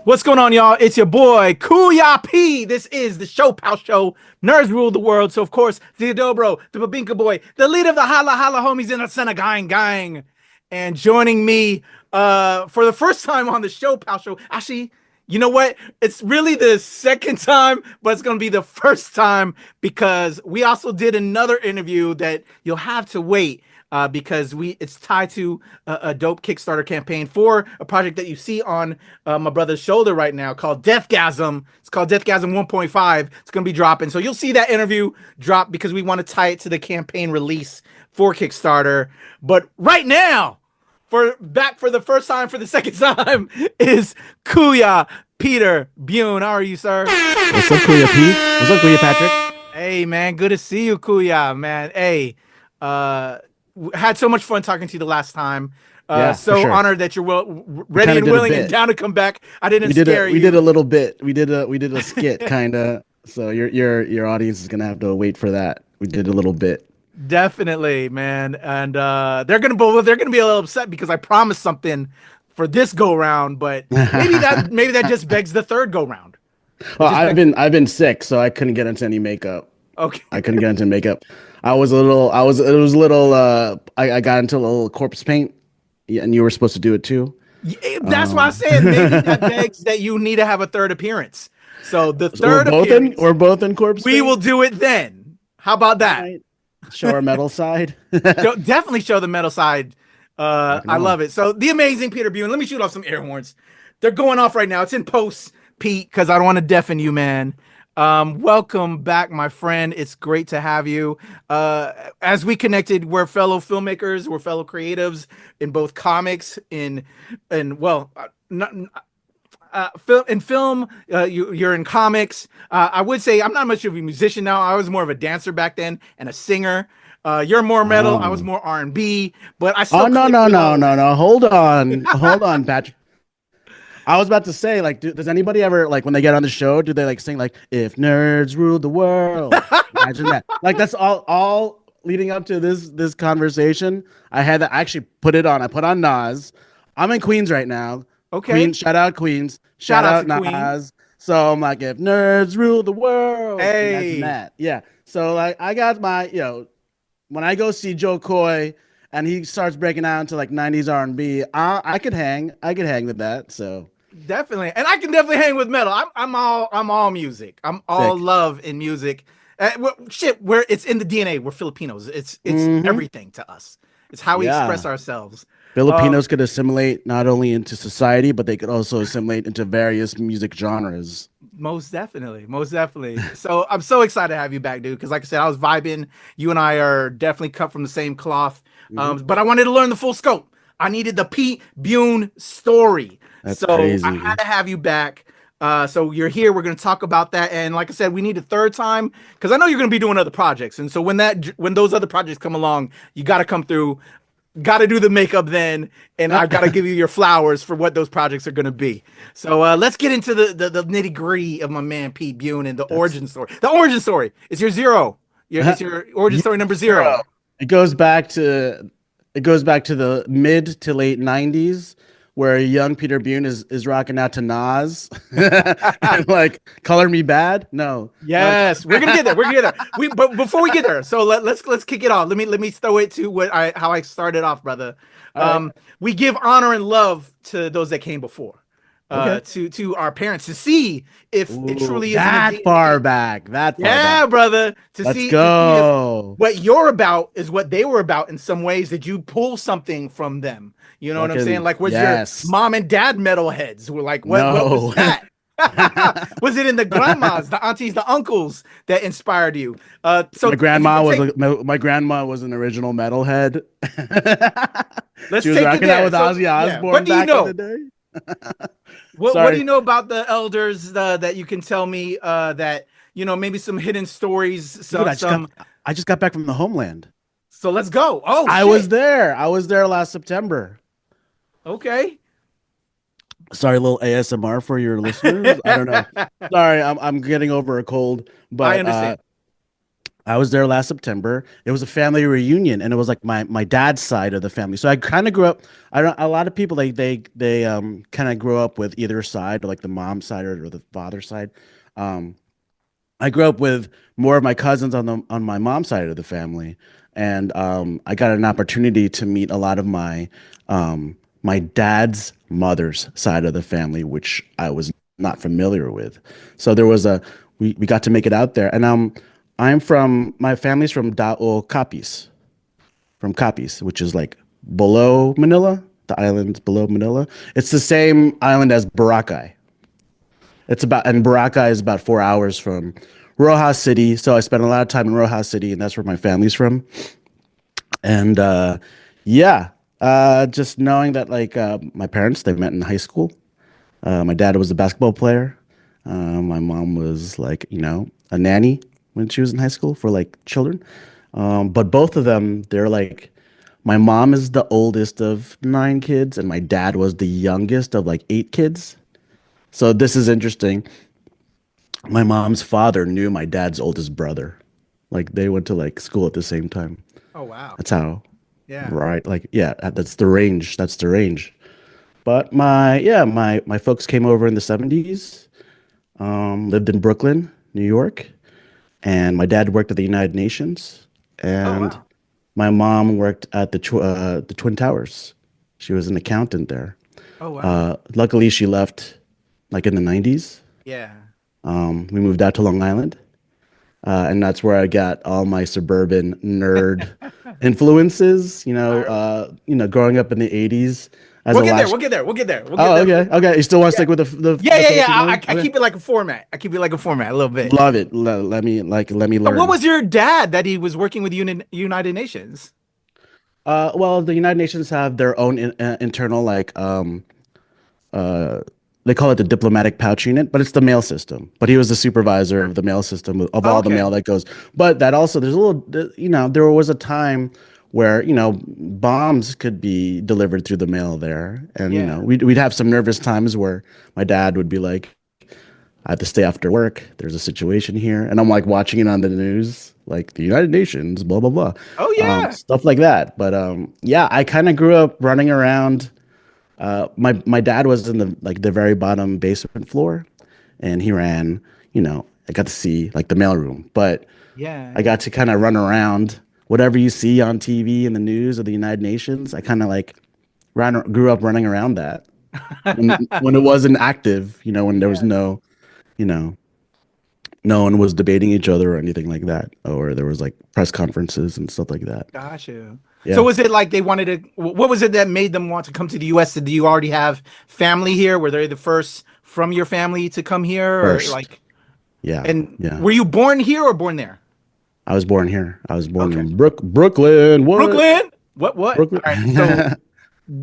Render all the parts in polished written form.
What's going on, y'all? It's your boy, Kuya P. This is the ShoPowSho. Nerds rule the world. So, of course, the Dobro, the Babinka boy, the leader of the Hala Hala homies in the Sena Gang. And joining me for the first time on the ShoPowSho. Actually, you know what? It's really the second time, but it's going to be the first time because we also did another interview that you'll have to wait. Because it's tied to a dope Kickstarter campaign for a project that you see on my brother's shoulder right now called Deathgasm. It's called Deathgasm 1.5. It's going to be dropping. So you'll see that interview drop because we want to tie it to the campaign release for Kickstarter. But right now, back for the first time, for the second time, is Kuya Peter Bune. How are you, sir? What's up, Kuya P? What's up, Kuya Patrick? Hey, man. Good to see you, Kuya, man. Hey, had so much fun talking to you the last time. Yeah, for So sure. honored that you're We ready kind of and did a willing and bit. down to come back. I didn't We did a scare we did you. a little bit. We did a skit kind of. So your audience is gonna have to wait for that. We did a little bit. Definitely, man. And they're gonna be a little upset because I promised something for this go round, but maybe that just begs the third go round. It Well, just I've begs. been I've been sick, so I couldn't get into any makeup. I Okay. couldn't get into makeup. I was a little. I was. It was a little. I got into a little corpse paint, yeah, and you were supposed to do it too. That's why I Um, said maybe that begs that you need to have a third appearance. So the so we're third both in. appearance, We're both in corpse we will paint. do it then. How about All that? right. Show our metal side. Definitely show the metal side. Rocking I on. love it. So the amazing Peter Bune. Let me shoot off some air horns. They're going off right now. It's in post, Pete, because I don't want to deafen you, man. Welcome back, my friend. It's great to have you. As we connected, we're fellow filmmakers, we're fellow creatives in both comics, not in film. You're in comics. I would say I'm not much of a musician now. I was more of a dancer back then and a singer. You're more metal. I was Oh. more R&B, but I Oh still no clear no with no all of no that. no! Hold on, Patrick. I was about to say, like, does anybody ever like when they get on the show, do they like sing like "If nerds ruled the world"? Imagine that. Like that's all leading up to this conversation. I had to actually put it on. I put on Nas. I'm in Queens right now. Okay, Queens, shout out Queens, shout shout out out to Queen. Nas. So I'm like, if nerds rule the world, imagine Hey, that. Yeah. So like, I got my when I go see Joe Coy and he starts breaking out into like 90s R&B, I could hang. I could hang with that. So definitely, and I can definitely hang with metal. I'm all music. I'm all sick. love in music. Shit, where it's in the DNA. We're Filipinos. It's Hmm. everything to us. It's how we express Yeah. ourselves. Um, Filipinos could assimilate not only into society, but they could also assimilate into various music genres. Most definitely, most definitely. So I'm so excited to have you back, dude. Because like I said, I was vibing. You and I are definitely cut from the same cloth. Hmm. But I wanted to learn the full scope. I needed the Pete Bune story. That's So I had crazy. to have you back. So you're here. We're going to talk about that. And like I said, we need a third time because I know you're going to be doing other projects. And so when those other projects come along, you got to come through. Got to do the makeup then, and I've got to give you your flowers for what those projects are going to be. So let's get into the nitty gritty of my man Pete Bune and the That's origin story. The origin story is your zero. It's your origin Year story number zero. zero. It goes back to the mid to late 90s where young Peter Bune is rocking out to Nas and like Color Me Bad. No. Yes, we're gonna get there. We're gonna get there. But before we get there, so let's kick it off. Let me throw it to how I started off, brother. All right. We give honor and love to those that came before, Okay. to our parents to see if it Ooh, truly is in the that far DNA. back. That far Yeah, back. brother. To Let's see if go. what you're about is what they were about in some ways. Did you pull something from them? You know what I'm saying? Fucking Like, was your yes. mom and dad metalheads? Were like, what was No. that? Was it in the grandmas, the aunties, the uncles that inspired you? So if you could take, My grandma was an original metalhead. let's She was take it rocking out there. with So Ozzy yeah, what Osbourne do you back in the know? day. What do Sorry. you know about the elders that you can tell me that maybe some hidden stories, Dude, some. I just got back from the homeland. So let's go. Oh I was shit. there. I was there last September. Okay. Sorry, a little ASMR for your listeners. I don't know. Sorry, I'm getting over a cold, I but understand. I was there last September. It was a family reunion, and it was like my dad's side of the family. So I kind of grew up. I don't. A lot of people they kind of grew up with either side, like the mom side or the father side. Um, I grew up with more of my cousins on my mom's side of the family, and I got an opportunity to meet a lot of my dad's mother's side of the family, which I was not familiar with. So there was a we got to make it out there, and I'm from my family's from Dao Capiz, from Capiz, which is like below Manila, the island below Manila. It's the same island as Boracay. And Boracay is about 4 hours from Rojas City. So I spent a lot of time in Rojas City, and that's where my family's from. And yeah, just knowing that like my parents, they met in high school. My dad was a basketball player. My mom was like, a nanny when she was in high school for like children. But both of them, they're like, my mom is the oldest of nine kids, and my dad was the youngest of like eight kids. So this is interesting. My mom's father knew my dad's oldest brother. Like they went to like school at the same time. Oh wow. That's how, Yeah. right? Like, yeah, that's the range. That's the range. But my folks came over in the 70s, lived in Brooklyn, New York, and my dad worked at the United Nations, Oh and wow. my mom worked at the Twin Towers. She was an accountant there. Oh wow. Luckily, she left like in the 90s. Yeah. We moved out to Long Island, and that's where I got all my suburban nerd influences. All right. Growing up in the 80s as We'll a get there. latch. We'll get there. We'll get there. We'll get Oh, there. okay, okay. You still want to Yeah. stick with Yeah, the yeah, yeah. Filipino? I Okay, keep it like a format. I keep it like a format a little bit. love it. Let me So what learn. was your dad that he was working with United Nations? Well, the United Nations have their own internal uh, they call it the diplomatic pouch unit, but it's the mail system. But he was the supervisor of the mail system of all the Okay. mail that goes. But that also, there's a little, there was a time where, bombs could be delivered through the mail there. And, Yeah. we'd have some nervous times where my dad would be like, I have to stay after work. There's a situation here. And I'm like watching it on the news, like the United Nations, blah, blah, blah. Oh yeah. Stuff like that. But yeah, I kind of grew up running around. My dad was in the very bottom basement floor, and he ran. I got to see like the mailroom, but Yeah. I got Yeah. to kind of run around whatever you see on TV in the news of the United Nations. I kind of like grew up running around that when it wasn't active. When there was Yeah. you know, no one was debating each other or anything like that, or there was like press conferences and stuff like that. Got you. So Yeah, was it like they wanted to, what was it that made them want to come to the US? Did you already have family here? Were they the first from your family to come here or first. like, Yeah, and yeah. were you born here or born there? I was born here. I was born Okay. in Brooklyn. What? Brooklyn? What? Brooklyn. All right.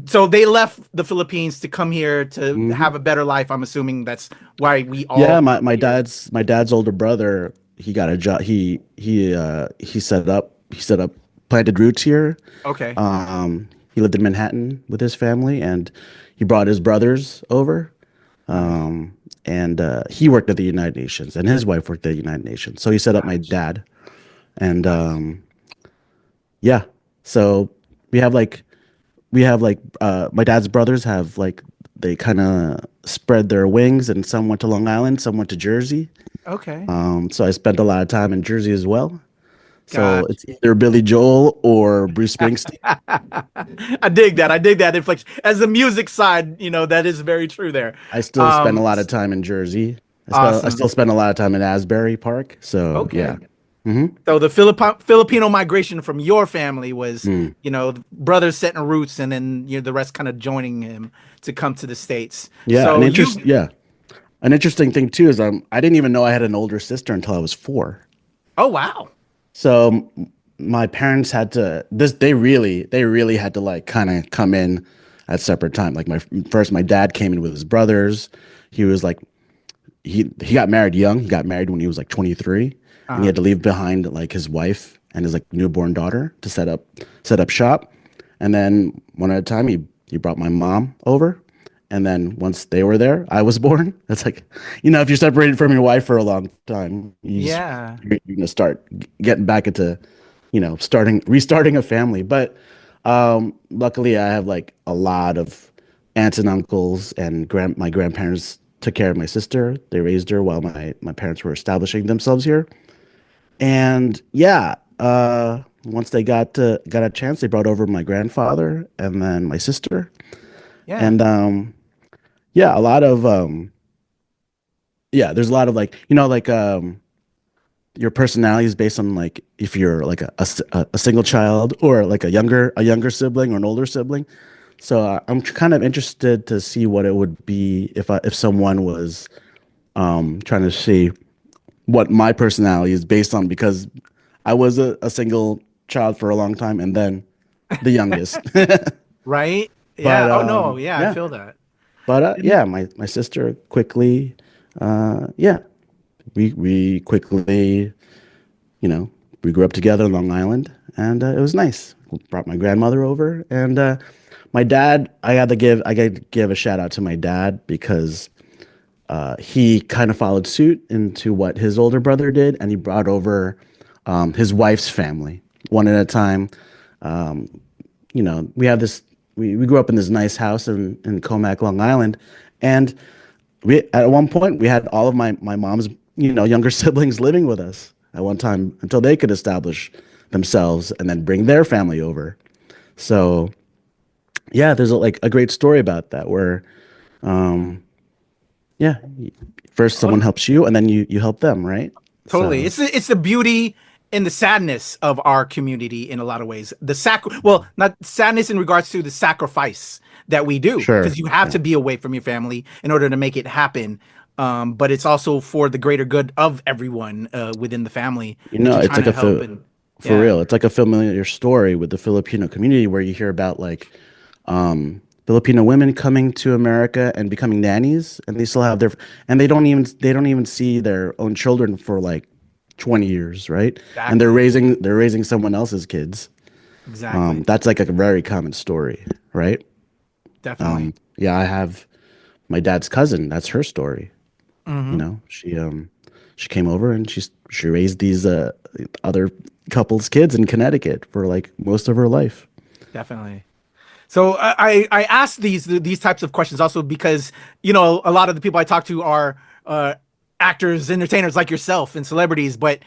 So they left the Philippines to come here to Hmm. have a better life. I'm assuming that's why we all Yeah, my, came my here. dad's my dad's older brother, he got a job. He set up planted roots here. Okay. He lived in Manhattan with his family, and he brought his brothers over. Nice. And he worked at the United Nations, and his wife worked at the United Nations. So he set up my Gotcha. dad, and Gotcha. yeah. So we have like my dad's brothers have like they kind of spread their wings, and some went to Long Island, some went to Jersey. Okay. So I spent a lot of time in Jersey as well. So Gotcha. it's either Billy Joel or Bruce Springsteen. I dig that. I dig that inflection. As the music side, that is very true there. I still spend a lot of S- time in Jersey. I Awesome. still spend a lot of time in Asbury Park. So yeah. Okay. Hmm. So the Filipino migration from your family was, Mm. brothers setting roots and then the rest kind of joining him to come to the States. Yeah, So you, an interesting thing too is I didn't even know I had an older sister until I was 4. oh wow. So my parents had to this they really had to like kind of come in at separate time. Like my dad came in with his brothers. He was like he got married young. He got married when he was like 23, and he Uh, had to leave behind like his wife and his like newborn daughter to set up shop. And then one at a time he brought my mom over, And then once they were there, I was born. It's like, if you're separated from your wife for a long time, Yeah. you're gonna start getting back into, restarting a family. But luckily, I have like a lot of aunts and uncles, and my grandparents took care of my sister. They raised her while my parents were establishing themselves here. And yeah, once they got a chance, they brought over my grandfather and then my sister. Yeah. And yeah, a lot of yeah, there's a lot of like, your personality is based on like if you're like a single child or like a younger sibling or an older sibling. So I'm kind of interested to see what it would be if someone was trying to see what my personality is based on, because I was a single child for a long time and then the youngest. Right? But Yeah. Oh no. Yeah, I yeah, feel that. but And yeah, my sister quickly, yeah, we quickly, you know, we grew up together in Long Island, and it was nice. Brought my grandmother over, and my dad. I got to give a shout out to my dad because he kind of followed suit into what his older brother did, and he brought over his wife's family one at a time. Um, we have this. We grew up in this nice house in Comac, Long Island, and we at one point we had all of my mom's younger siblings living with us at one time until they could establish themselves and then bring their family over. So yeah, there's like a great story about that where um, yeah, first oh, someone helps you and then you help them, right? totally. So It's the beauty and the sadness of our community in a lot of ways. Well, not sadness in regards to the sacrifice that we do, sure, because you have yeah. to be away from your family in order to make it happen. But it's also for the greater good of everyone within the family that you're It's trying like to help. And for yeah, real. It's like a familiar story with the Filipino community where you hear about like Filipino women coming to America and becoming nannies, and they still have and they don't even see their own children for like 20 years, right? And they're exactly, raising someone else's kids. exactly, That's like a very common story, right? definitely. Yeah, I have my dad's cousin. That's her story. Hmm. She came over and she raised these other couples' kids in Connecticut for like most of her life. Definitely. So I ask these types of questions also because a lot of the people I talk to are actors, entertainers like yourself, and celebrities, but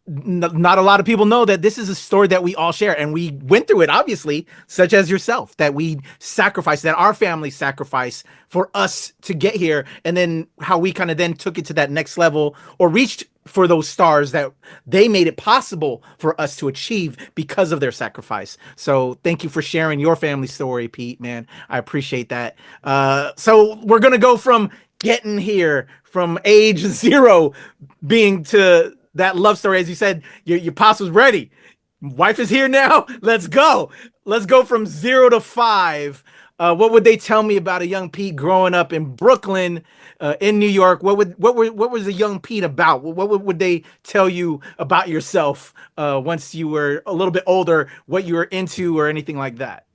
not a lot of people know that this is a story that we all share, and we went through it, obviously, such as yourself, that we sacrificed, that our family sacrificed for us to get here, and then how we kind of then took it to that next level or reached for those stars that they made it possible for us to achieve because of their sacrifice. So thank you for sharing your family story, Pete, man. I appreciate that. So we're gonna go from getting here from age zero being to that love story, as you said, your pops was ready. Wife is here now. Let's go. Let's go from 0 to 5. What would they tell me about a young Pete growing up in Brooklyn, in New York? What was a young Pete about? What would they tell you about yourself once you were a little bit older? What you were into or anything like that?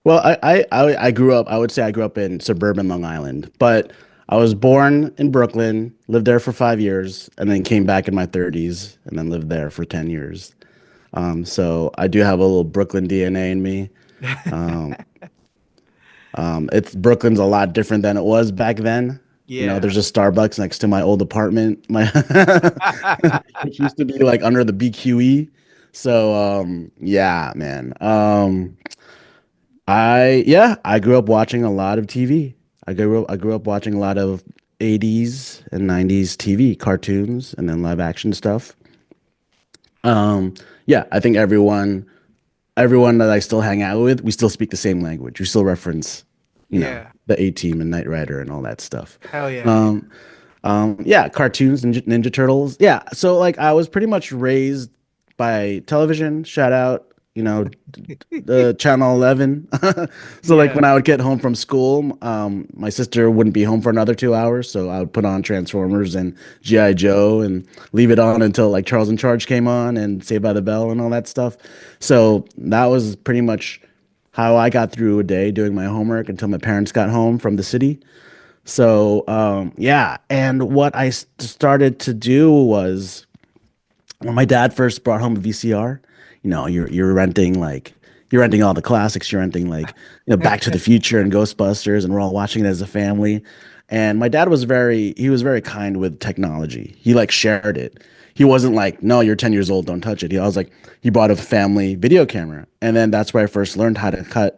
Well, I grew up. I would say I grew up in suburban Long Island, but I was born in Brooklyn, lived there for 5 years, and then came back in my 30s, and then lived there for 10 years. So I do have a little Brooklyn DNA in me. Um, it's Brooklyn's a lot different than it was back then. Yeah. There's a Starbucks next to my old apartment. My it used to be like under the BQE. So yeah, man. I grew up watching a lot of TV. I grew up watching a lot of 80s and 90s TV cartoons and then live action stuff. Yeah, I think everyone that I still hang out with, we still speak the same language. We still reference, Yeah. the A Team and Knight Rider and all that stuff. Hell yeah. Um, yeah, cartoons, Ninja Turtles. Yeah, so like I was pretty much raised by television. Shout out, the Channel 11. So like Yeah. when I would get home from school, my sister wouldn't be home for another 2 hours, so I would put on Transformers and GI Joe and leave it on until like Charles in Charge came on and Saved by the Bell and all that stuff. So that was pretty much how I got through a day doing my homework until my parents got home from the city. So yeah, and what started to do was when my dad first brought home a VCR, you're renting you're renting all the classics. You're renting Back to the Future and Ghostbusters, and we're all watching it as a family. And my dad was very kind with technology. He shared it. He wasn't like, no, you're 10 years old, don't touch it. I was like, he bought a family video camera, and then that's where I first learned how to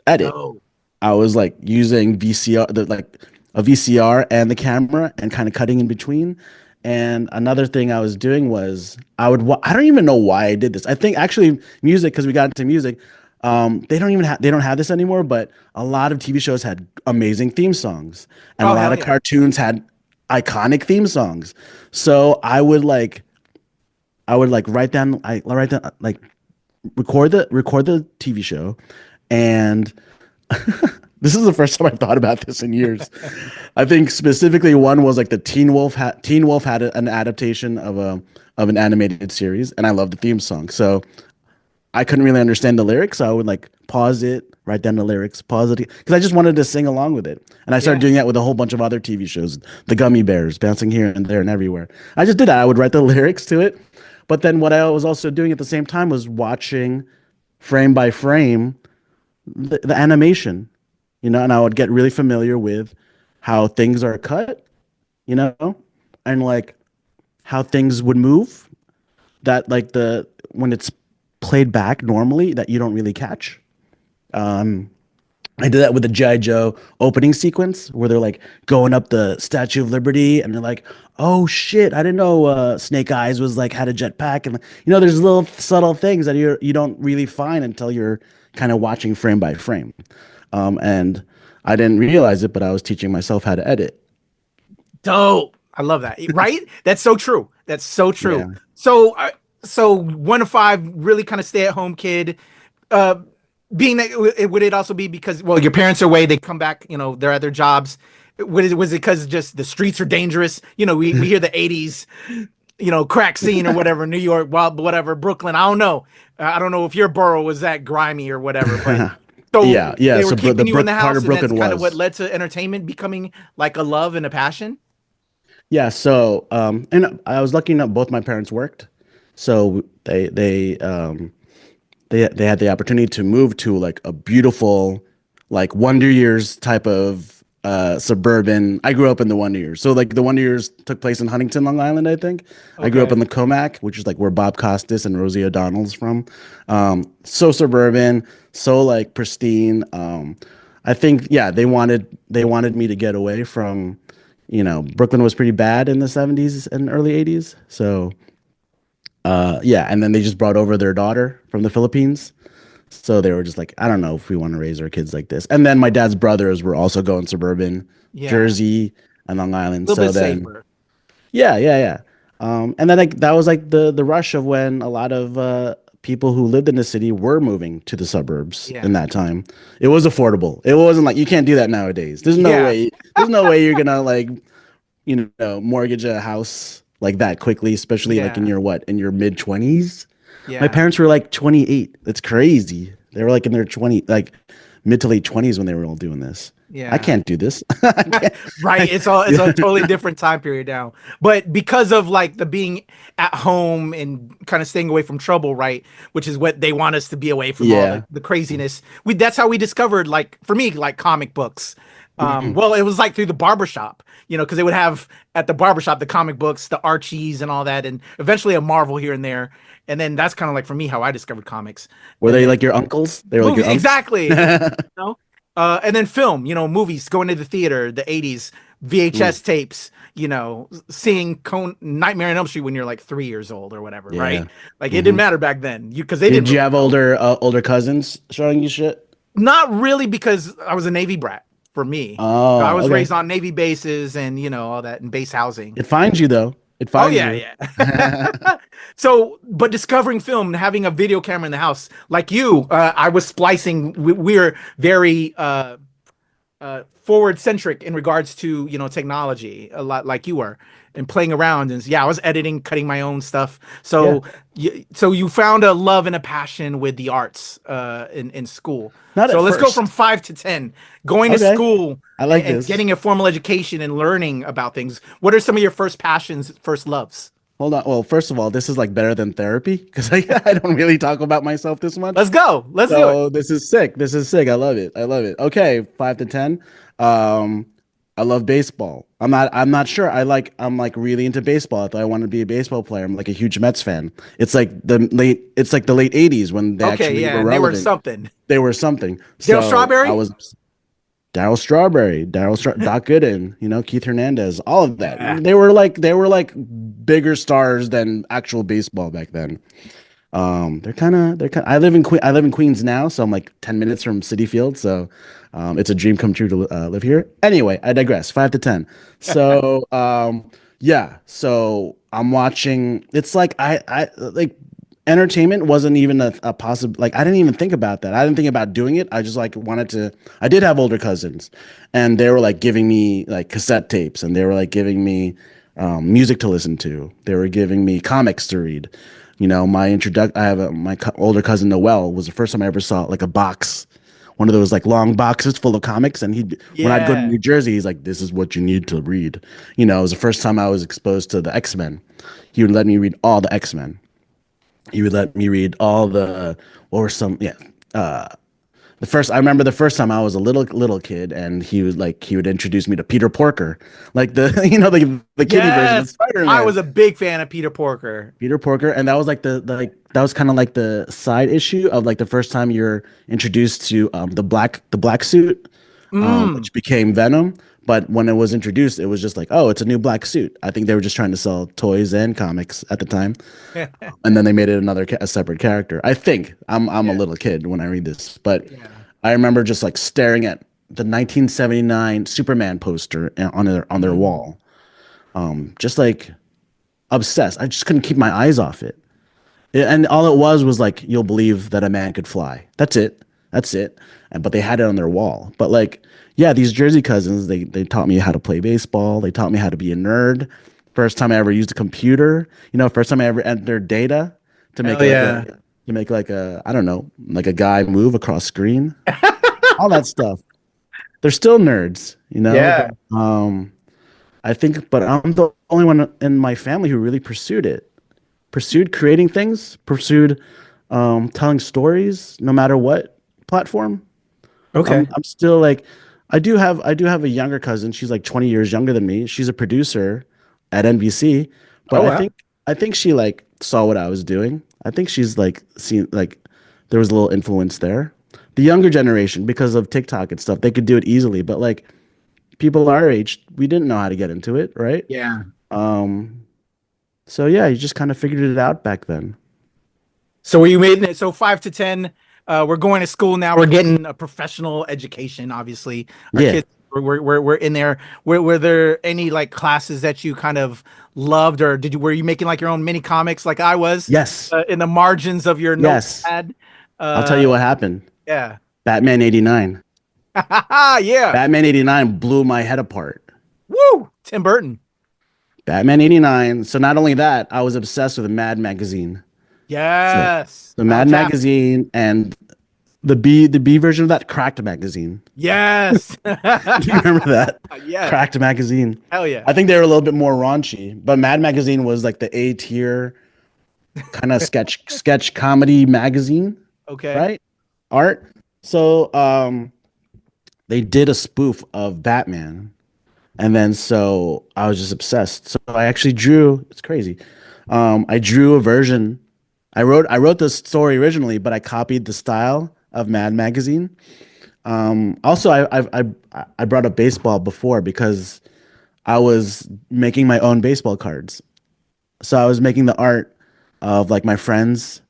edit. Oh, I was using a VCR and the camera and kind of cutting in between. And another thing I was doing was I don't even know why I did this. I think actually music, because we got into music, they don't have this anymore, but a lot of TV shows had amazing theme songs, and a oh lot hell of yeah. cartoons had iconic theme songs. So I would write down record the TV show, and this is the first time I've thought about this in years. I think specifically one was the Teen Wolf had an adaptation of an animated series, and I loved the theme song. So I couldn't really understand the lyrics. So I would pause it, write down the lyrics, pause it, because I just wanted to sing along with it. And I started Yeah. doing that with a whole bunch of other TV shows, the Gummy Bears, bouncing here and there and everywhere. I just did that. I would write the lyrics to it, but then what I was also doing at the same time was watching frame by frame the animation, and I would get really familiar with how things are cut, and how things would move that the when it's played back normally that you don't really catch. Um, I did that with the G.I. Joe opening sequence where they're going up the Statue of Liberty and they're like, oh shit, I didn't know Snake Eyes was had a jetpack. And there's little subtle things that you don't really find until you're kind of watching frame by frame. And I didn't realize it, but I was teaching myself how to edit. Dope. I love that. Right? That's so true. That's so Yeah. true. So 1 of 5, really kind of stay at home kid. Uh, being that would it also be because your parents are away, they come back, they're at their jobs. Was it because just the streets are dangerous? We hear the 80s, crack scene or whatever, New York, wild whatever, Brooklyn. I don't know. I don't know if your borough was that grimy or whatever, but so Yeah, yeah. they were So keeping the you in the Part house, of and that's Brooklyn kind of what was. led to entertainment becoming like a love and a passion. Yeah, so and I was lucky enough both my parents worked. So they had the opportunity to move to a beautiful Wonder Years type of suburban. I grew up in the Wonder Years. So the Wonder Years took place in Huntington, Long Island, I think. I grew up Okay. in the Comac, which is where Bob Costas and Rosie O'Donnell's from. So suburban, so pristine. I think yeah, they wanted me to get away from, Brooklyn was pretty bad in the 70s and early 80s. So yeah, and then they just brought over their daughter from the Philippines. So they were just I don't know if we want to raise our kids like this. And then my dad's brothers were also going suburban, Yeah. Jersey and Long A Island. little So bit then, safer. yeah, yeah, yeah. And then that was the rush of when a lot of people who lived in the city were moving to the suburbs in Yeah. that time. It was affordable. It wasn't you can't do that nowadays. There's no Yeah. way. There's no way you're gonna mortgage a house like that quickly, especially in Yeah. your mid 20s. My Yeah. parents were 28. That's crazy. They were in their 20, mid to late 20s when they were all doing this. I Yeah. can't do this. I can't. Right. It's a totally different time period now. But because of the being at home and kind of staying away from trouble, right? Which is what they want us to be away from all Yeah. the craziness. That's how we discovered, for me, comic books. Mhm. Well, it was through the barbershop, because they would have at the barbershop the comic books, the Archies and all that, and eventually a Marvel here and there. And then that's kind of for me how I discovered comics. Were And they then your uncles? They were your movies, unks? exactly. Know? And then film, movies, going to the theater, the 80s, Mm, VHS tapes, seeing Nightmare on Elm Street when you're 3 years old or whatever, right? yeah. It didn't Hmm. matter back then, because they didn't Did you really have know. older cousins showing you shit? Not really, because I was a Navy brat for me. I Oh, was okay. raised on Navy bases and, all that, and base housing. It finds you though. It Oh finds yeah, you. yeah. So, but discovering film, having a video camera in the house, like you, I was splicing. We're very forward centric in regards to technology, a lot like you are. and playing around. And yeah, I was editing, cutting my own stuff. Yeah. So you found a love and a passion with the arts in school. Not So at let's go from first. 5 to 10. Going to Okay. school I like and this. getting a formal education and learning about things. What are some of your first passions, first loves? Hold on. Well, first of all, this is like better than therapy because I don't really talk about myself this much. Let's go. Let's do it. So this is sick. This is sick. I love it. I love it. Okay, 5 to 10. Um, I love baseball. I'm not sure. I'm like really into baseball. I thought I wanted to be a baseball player. I'm like a huge Mets fan. It's like the late 80s when they Okay, actually yeah, were and they were relevant. something. They were something. Dale So I Strawberry? was Doc Gooden, Keith Hernandez, all of that. Yeah. They were like bigger stars than actual baseball back then. I live in Queens now, so I'm like 10 minutes from Citi Field, so it's a dream come true to live here. Anyway, I digress. 5 to 10. So yeah, so I'm watching. It's like I like entertainment wasn't even a possible. Like I didn't even think about that. I didn't think about doing it. I just like wanted to. I did have older cousins, and they were like giving me like cassette tapes, and they were like giving me music to listen to. They were giving me comics to read. My introduction. Older cousin Noel was the first time I ever saw like a box, one of those like long boxes full of comics. And when I'd go to Yeah. New Jersey, he's like, "This is what you need to read." It was the first time I was exposed to the X-Men. He would let me read all the X-Men. He would let me read all the what were some yeah. I remember the first time I was a little kid, and he would introduce me to Peter Porker, like the the kiddie version of Yes. I Spider-Man. was a big fan of Peter Porker. Peter Porker, and that was like that was kind of like the side issue of like the first time you're introduced to the black suit, Mm. which became Venom. But when it was introduced, it was just like, oh, it's a new black suit. I think they were just trying to sell toys and comics at the time, and then they made it a separate character. I think I'm a Yeah. little kid when I read this, but Yeah. I remember just like staring at the 1979 Superman poster on their Mm. wall, just like obsessed. I just couldn't keep my eyes off it. And all it was like, you'll believe that a man could fly. That's it. That's it. But they had it on their wall. But like, yeah, these Jersey cousins, they taught me how to play baseball. They taught me how to be a nerd. First time I ever used a computer. First time I ever entered data to make Hell like yeah. a I don't know, like a guy move across screen. All that stuff. They're still nerds, Yeah. but I think, but I'm the only one in my family who really pursued it, pursued creating things, pursued telling stories, no matter what platform. Okay. I'm still like, I do have a younger cousin. She's like 20 years younger than me. She's a producer at NBC, but Oh I wow. think I think she like saw what I was doing. I think she's like seen like there was a little influence there. The younger generation, because of TikTok and stuff, they could do it easily, but like people our age, we didn't know how to get into it, right? Yeah. Um, so yeah, you just kind of figured it out back then. So you made it. So 5 to 10. We're going to school now. We're getting a professional education. Obviously, our Yeah. kids. We're in there. Were there any like classes that you kind of loved, or were you making like your own mini comics like I was Yes. in the margins of your Yes. notepad? I'll tell Uh, you what happened. yeah. Batman 89. Yeah. Batman 89 blew my head apart. Woo. Tim Burton. Batman 89. So not only that, I was obsessed with Mad Magazine. So Yes. the Alan Mad Chapman. Magazine and the B version of that, Cracked Magazine. Yes. Do you remember that? Yes. Cracked Magazine. Hell yeah. I think they were a little bit more raunchy, but Mad Magazine was like the A tier kind of sketch comedy magazine, Okay. right? Art. So they did a spoof of Batman. And then so I was just obsessed. So I actually drew, it's crazy. I drew a version. I wrote the story originally, but I copied the style of Mad Magazine. Also, I brought up baseball before because I was making my own baseball cards. So I was making the art of like my friends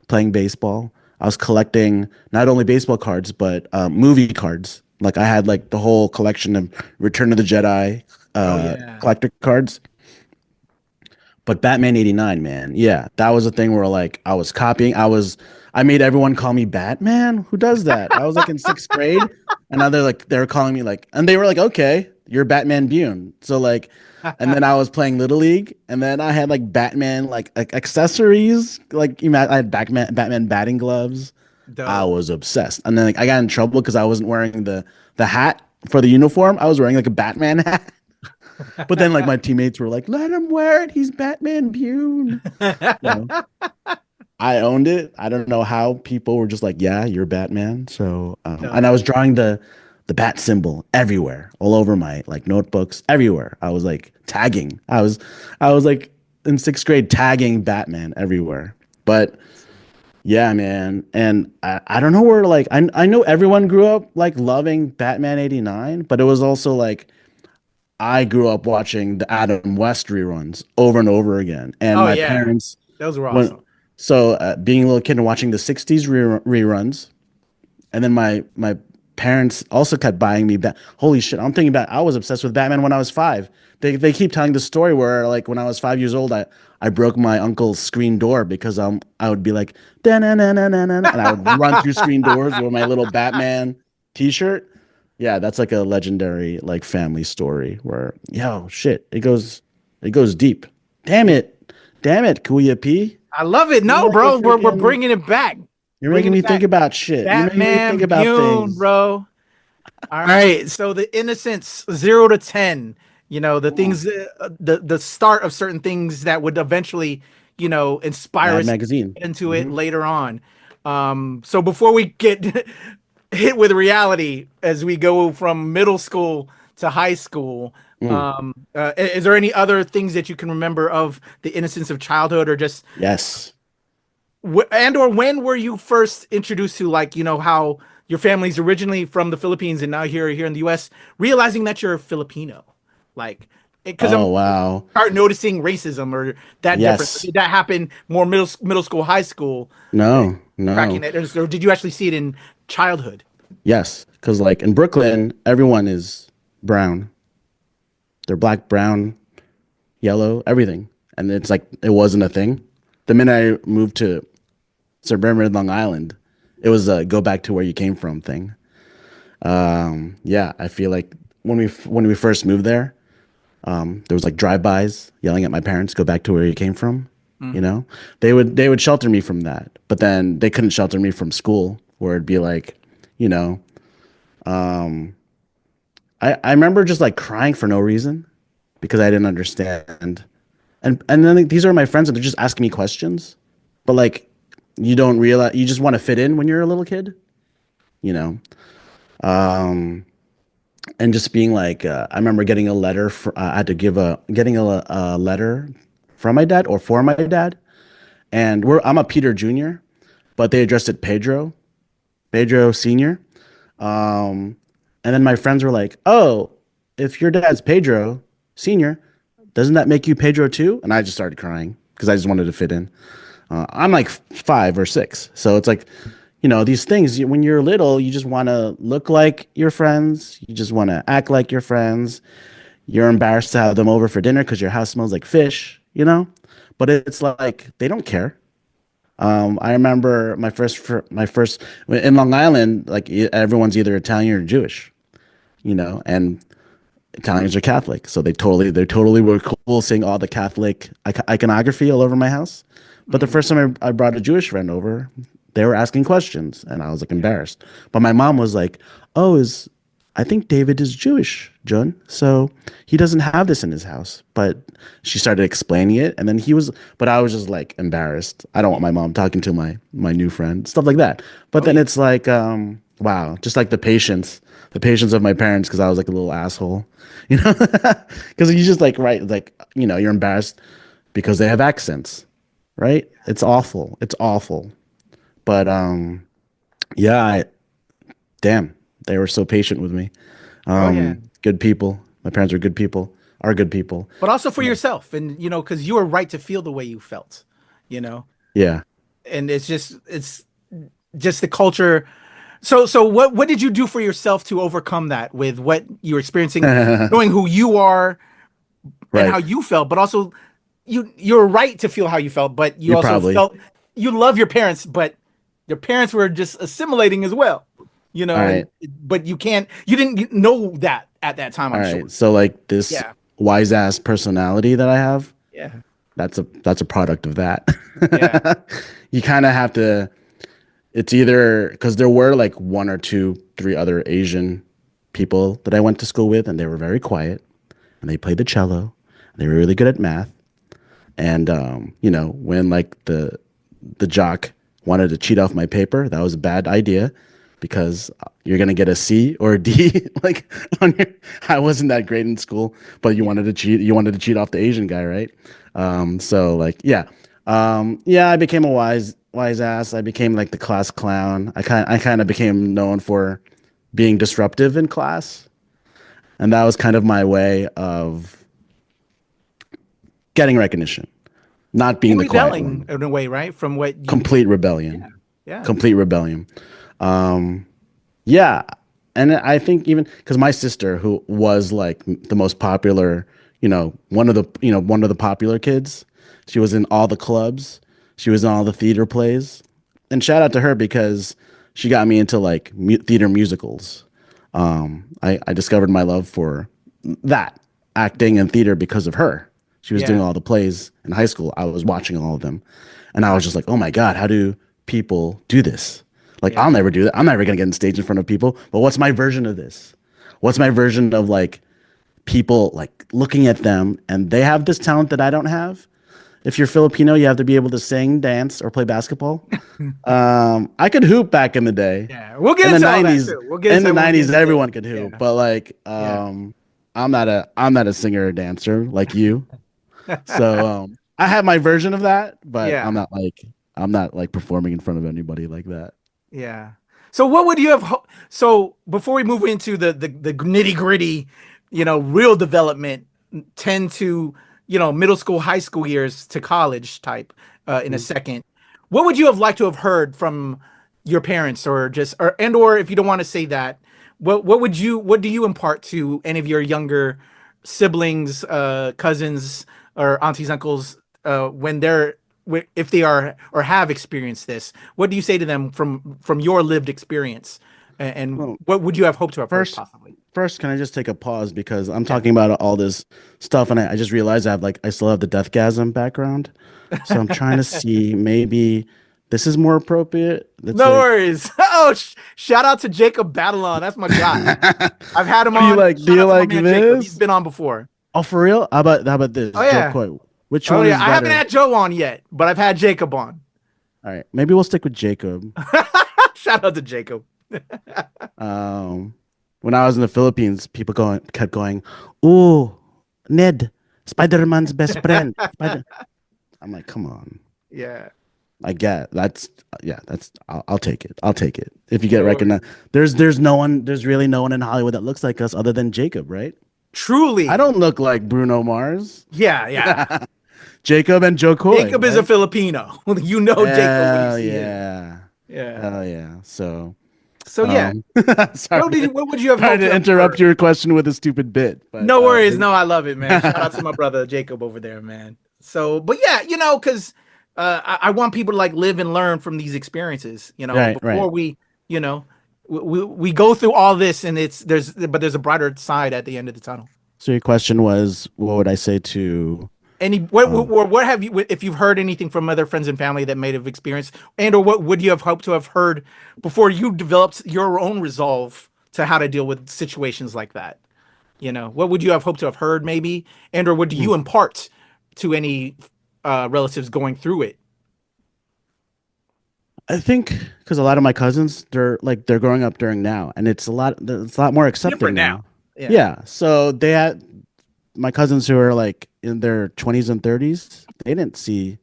playing baseball. I was collecting not only baseball cards but movie cards. Like I had like the whole collection of Return of the Jedi Oh yeah. collector cards. But Batman 89, man, yeah, that was a thing where like I was copying. I made everyone call me Batman. Who does that? I was like in sixth grade, and now they're calling me like, and they were like, okay, you're Batman Bune. So like, and then I was playing Little League, and then I had like Batman like accessories, like I had Batman batting gloves. I Dope. was obsessed, and then like I got in trouble because I wasn't wearing the hat for the uniform. I was wearing like a Batman hat. But then like my teammates were like, "Let him wear it. He's Batman Bune." So I owned it. I don't know how people were just like, "Yeah, you're Batman." So and I Dope. was drawing the bat symbol everywhere, all over my like notebooks, everywhere. I was like tagging. I was like in sixth grade tagging Batman everywhere. But yeah, man. And I don't know where like I know everyone grew up like loving Batman 89, but it was also like I grew up watching the Adam West reruns over and over again. And Oh my yeah, parents those were when awesome. so being a little kid and watching the 60s reruns, and then my parents also kept buying me holy shit, I'm thinking about I was obsessed with Batman when I was 5. They keep telling the story where like when I was 5 years old, I broke my uncle's screen door because I would be like "Da-na-na-na-na-na," and I would run through screen doors with my little Batman t-shirt. Yeah, that's like a legendary like family story where yo shit, it goes deep. Damn Yeah, it. Damn it, Kuya P. I love it. You're No, like a bro, we're freaking bringing it back. you're making Bringing me it think back. about shit. You're making me think Batman about Bune, things. bro. All right. So the innocence, 0 to 10. The Ooh, things, the start of certain things that would eventually, inspire Mad us Magazine. into it Hmm. later on. So before we get hit with reality as we go from middle school to high school, Mm, is there any other things that you can remember of the innocence of childhood, or just yes. and or when were you first introduced to, like, how your family's originally from the Philippines and now here in the US, realizing that you're Filipino, like, because I'm Oh wow. start noticing racism or that difference. Yes. Did that happen more middle school, high school, No, cracking no. it, or did you actually see it in childhood? Yes. Because like in Brooklyn, everyone is brown. They're black, brown, yellow, everything. And it's like it wasn't a thing. The minute I moved to Suburbia, Long Island, it was a go back to where you came from thing. Yeah, I feel like when we first moved there, there was like drive-bys yelling at my parents, "Go back to where you came from." You Mm-hmm. know, they would shelter me from that, but then they couldn't shelter me from school, where it'd be like, you know, I remember just like crying for no reason because I didn't understand, and then like, these are my friends and they're just asking me questions, but like you don't realize you just want to fit in when you're a little kid, you know. Um, and just being like I remember getting a letter I had to give a letter from my dad or for my dad, and I'm a Peter Jr., but they addressed it Pedro Senior. And then my friends were like, "Oh, if your dad's Pedro Senior, doesn't that make you Pedro too?" And I just started crying because I just wanted to fit in. I'm like 5 or 6, so it's like, these things. When you're little, you just want to look like your friends. You just want to act like your friends. You're embarrassed to have them over for dinner because your house smells like fish. But it's like they don't care. I remember my first in Long Island, like everyone's either Italian or Jewish, and Italians are Catholic, so they totally were cool seeing all the Catholic iconography all over my house. But the Mm-hmm. first time I brought a Jewish friend over, they were asking questions, and I was like embarrassed. But my mom was like, "Oh, is I think David is Jewish, John. So he doesn't have this in his house." But she started explaining it, and then but I was just like embarrassed. I don't want my mom talking to my new friend, stuff like that. But Oh then yeah. it's like, wow, just like the patience of my parents, because I was like a little asshole, you know, because you just like right, like you're embarrassed because they have accents, right? It's awful. It's awful. But yeah, damn, they were so patient with me. Oh yeah. Good people. My parents were good people. Are good people. But also for Yeah. yourself, and because you were right to feel the way you felt, you know, Yeah. and it's just the culture. So what did you do for yourself to overcome that with what you were experiencing, knowing who you are and how Right. you felt, but also you're right to feel how you felt, but you You also probably. felt you love your parents, but your parents were just assimilating as well, All and right. but you didn't know that at that time, All I'm sure. right. So like this Yeah. wise ass personality that I have, Yeah. that's a product of that. Yeah. You kind of have to. It's either because there were like one or two, three other Asian people that I went to school with, and they were very quiet, and they played the cello. And they were really good at math, and when like the jock wanted to cheat off my paper, that was a bad idea because you're gonna get a C or a D. Like on your, I wasn't that great in school, but you Yeah. wanted to cheat. You wanted to cheat off the Asian guy, right? So like, yeah, yeah. I became a wise ass. I became like the class clown. I kind of became known for being disruptive in class, and that was kind of my way of getting recognition, not being And the quiet rebelling one. in a way, right? From what you, Complete yeah. rebellion. Yeah. Complete rebellion. Yeah, and I think even because my sister, who was like the most popular, one of the popular kids, she was in all the clubs, she was in all the theater plays, and shout out to her because she got me into like theater musicals. I discovered my love for that acting and theater because of her. She was doing Yeah. all the plays in high school. I was watching all of them, and I was just like, oh my god, how do people do this? Like, Yeah. I'll never do that. I'm never gonna get on stage in front of people. But what's my version of this? What's my version of like people like looking at them and they have this talent that I don't have? If you're Filipino, you have to be able to sing, dance, or play basketball. I could hoop back in the day. Yeah. We'll get In the into all that '90s, too. We'll get in into the that when we get '90s, into the, everyone could hoop. yeah. But like, Yeah. I'm not a singer or dancer like you. So I have my version of that, but Yeah. I'm not like performing in front of anybody like that. Yeah. So what would you have so before we move into the nitty-gritty, real development, 10 to, middle school, high school years to college type in a Mm. second. What would you have liked to have heard from your parents or just or if you don't want to say that, what do you impart to any of your younger siblings, cousins or aunties, uncles when if they are or have experienced this? What do you say to them from your lived experience? And Well, what would you have hoped to have heard first, possibly? first, can I just take a pause because I'm Yeah. talking about all this stuff, and I just realized I still have the deathgasm background, so I'm trying to see maybe this is more appropriate. Let's No say, worries. Oh, shout out to Jacob Babylon. That's my guy. I've had him what do you on. like? Do Shout you out to my like man Jacob. He's this? been on before. Oh, for real? How about Oh this? Joe yeah. Coy. Which Oh one yeah. is I haven't better? had Joe on yet, but I've had Jacob on. All right, maybe we'll stick with Jacob. Shout out to Jacob. Um, when I was in the Philippines, people kept going, "Oh, Ned, Spider-Man's best friend." I'm like, come on. Yeah. I get that's yeah, I'll take it. I'll take it. If you get No recognized, worries. there's really no one in Hollywood that looks like us other than Jacob, right? I Truly. don't look like Bruno Mars. Yeah. Yeah. Jacob and Joe Coy, Jacob is a right? Filipino. You know Jacob when you Hell see him. yeah. Yeah. Hell yeah. So So yeah. um What sorry did you, what would you have sorry hoped to to have interrupt heard? your question with a stupid bit, but No worries. No, I love it, man. Shout out to my brother Jacob over there, man. So, but yeah, because I want people to like live and learn from these experiences, right, right. before you know, we go through all this and there's a brighter side at the end of the tunnel. So your question was, what would I say to Any um what have you if you've heard anything from other friends and family that may have experienced and or what would you have hoped to have heard before you developed your own resolve to how to deal with situations like that? What would you have hoped to have heard maybe and or what do hmm, you impart to any relatives going through it? I think because a lot of my cousins, they're growing up during now, and it's a lot more accepting Different now. now. Yeah. Yeah, so they had my cousins who are like in their 20s and 30s. They didn't see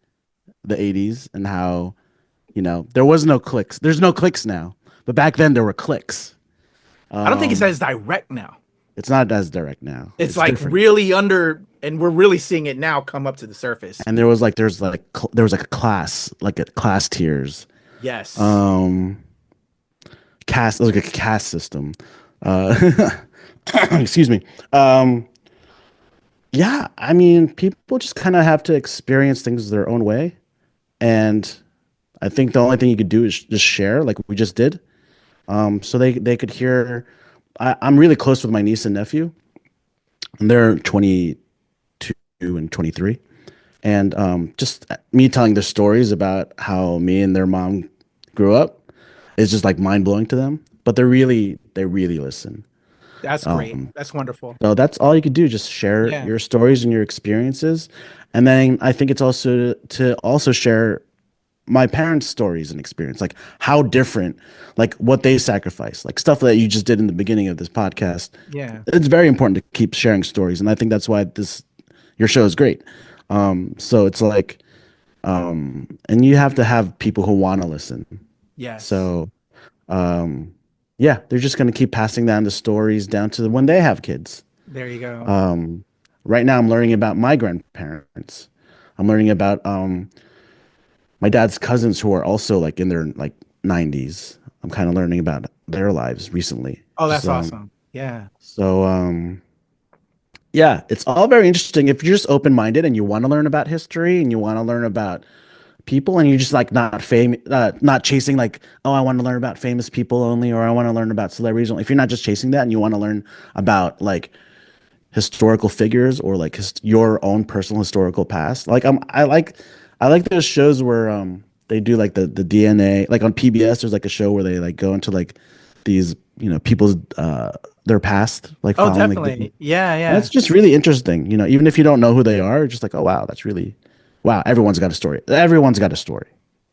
the 80s and how there was no clicks. There's no clicks now, but back then there were clicks. I don't think it's Um, as direct now. it's not as direct now. It's It's like different. really under and we're really seeing it now come up to the surface. And there was like a class tiers. Yes. Um, Caste, like a caste system. Uh, excuse me. Yeah, I mean, people just kind of have to experience things their own way, and I think the only thing you could do is just share, like we just did. So they could hear I'm really close with my niece and nephew, and they're 22 and 23. And just me telling their stories about how me and their mom grew up is just like mind blowing to them. But they really listen. That's great. Um, That's wonderful. so that's all you could do, just share Yeah. your stories and your experiences. And then I think it's also to also share my parents' stories and experience, like how different, like what they sacrificed, like stuff that you just did in the beginning of this podcast. Yeah. It's very important to keep sharing stories, and I think that's why this your show is great. So it's like, and you have to have people who want to listen. Yes. So, um, yeah, they're just gonna keep passing down the stories down to when they have kids. There you go. Um, right now, I'm learning about my grandparents. I'm learning about my dad's cousins who are also like in their like 90s. I'm kind of learning about their lives recently. Oh, Just that's awesome. Yeah. so yeah, it's all very interesting if you're just open-minded and you want to learn about history and you want to learn about people and you're just like not chasing like, oh, I want to learn about famous people only or I want to learn about celebrities only. If you're not just chasing that and you want to learn about like historical figures or like your own personal historical past. Like I like those shows where they do like the DNA, like on PBS there's like a show where they like go into like these, people's their past, like Oh, following like definitely. Yeah, and yeah. it's just really interesting, even if you don't know who they are, just like, oh wow, that's really wow, everyone's got a story. Everyone's got a story.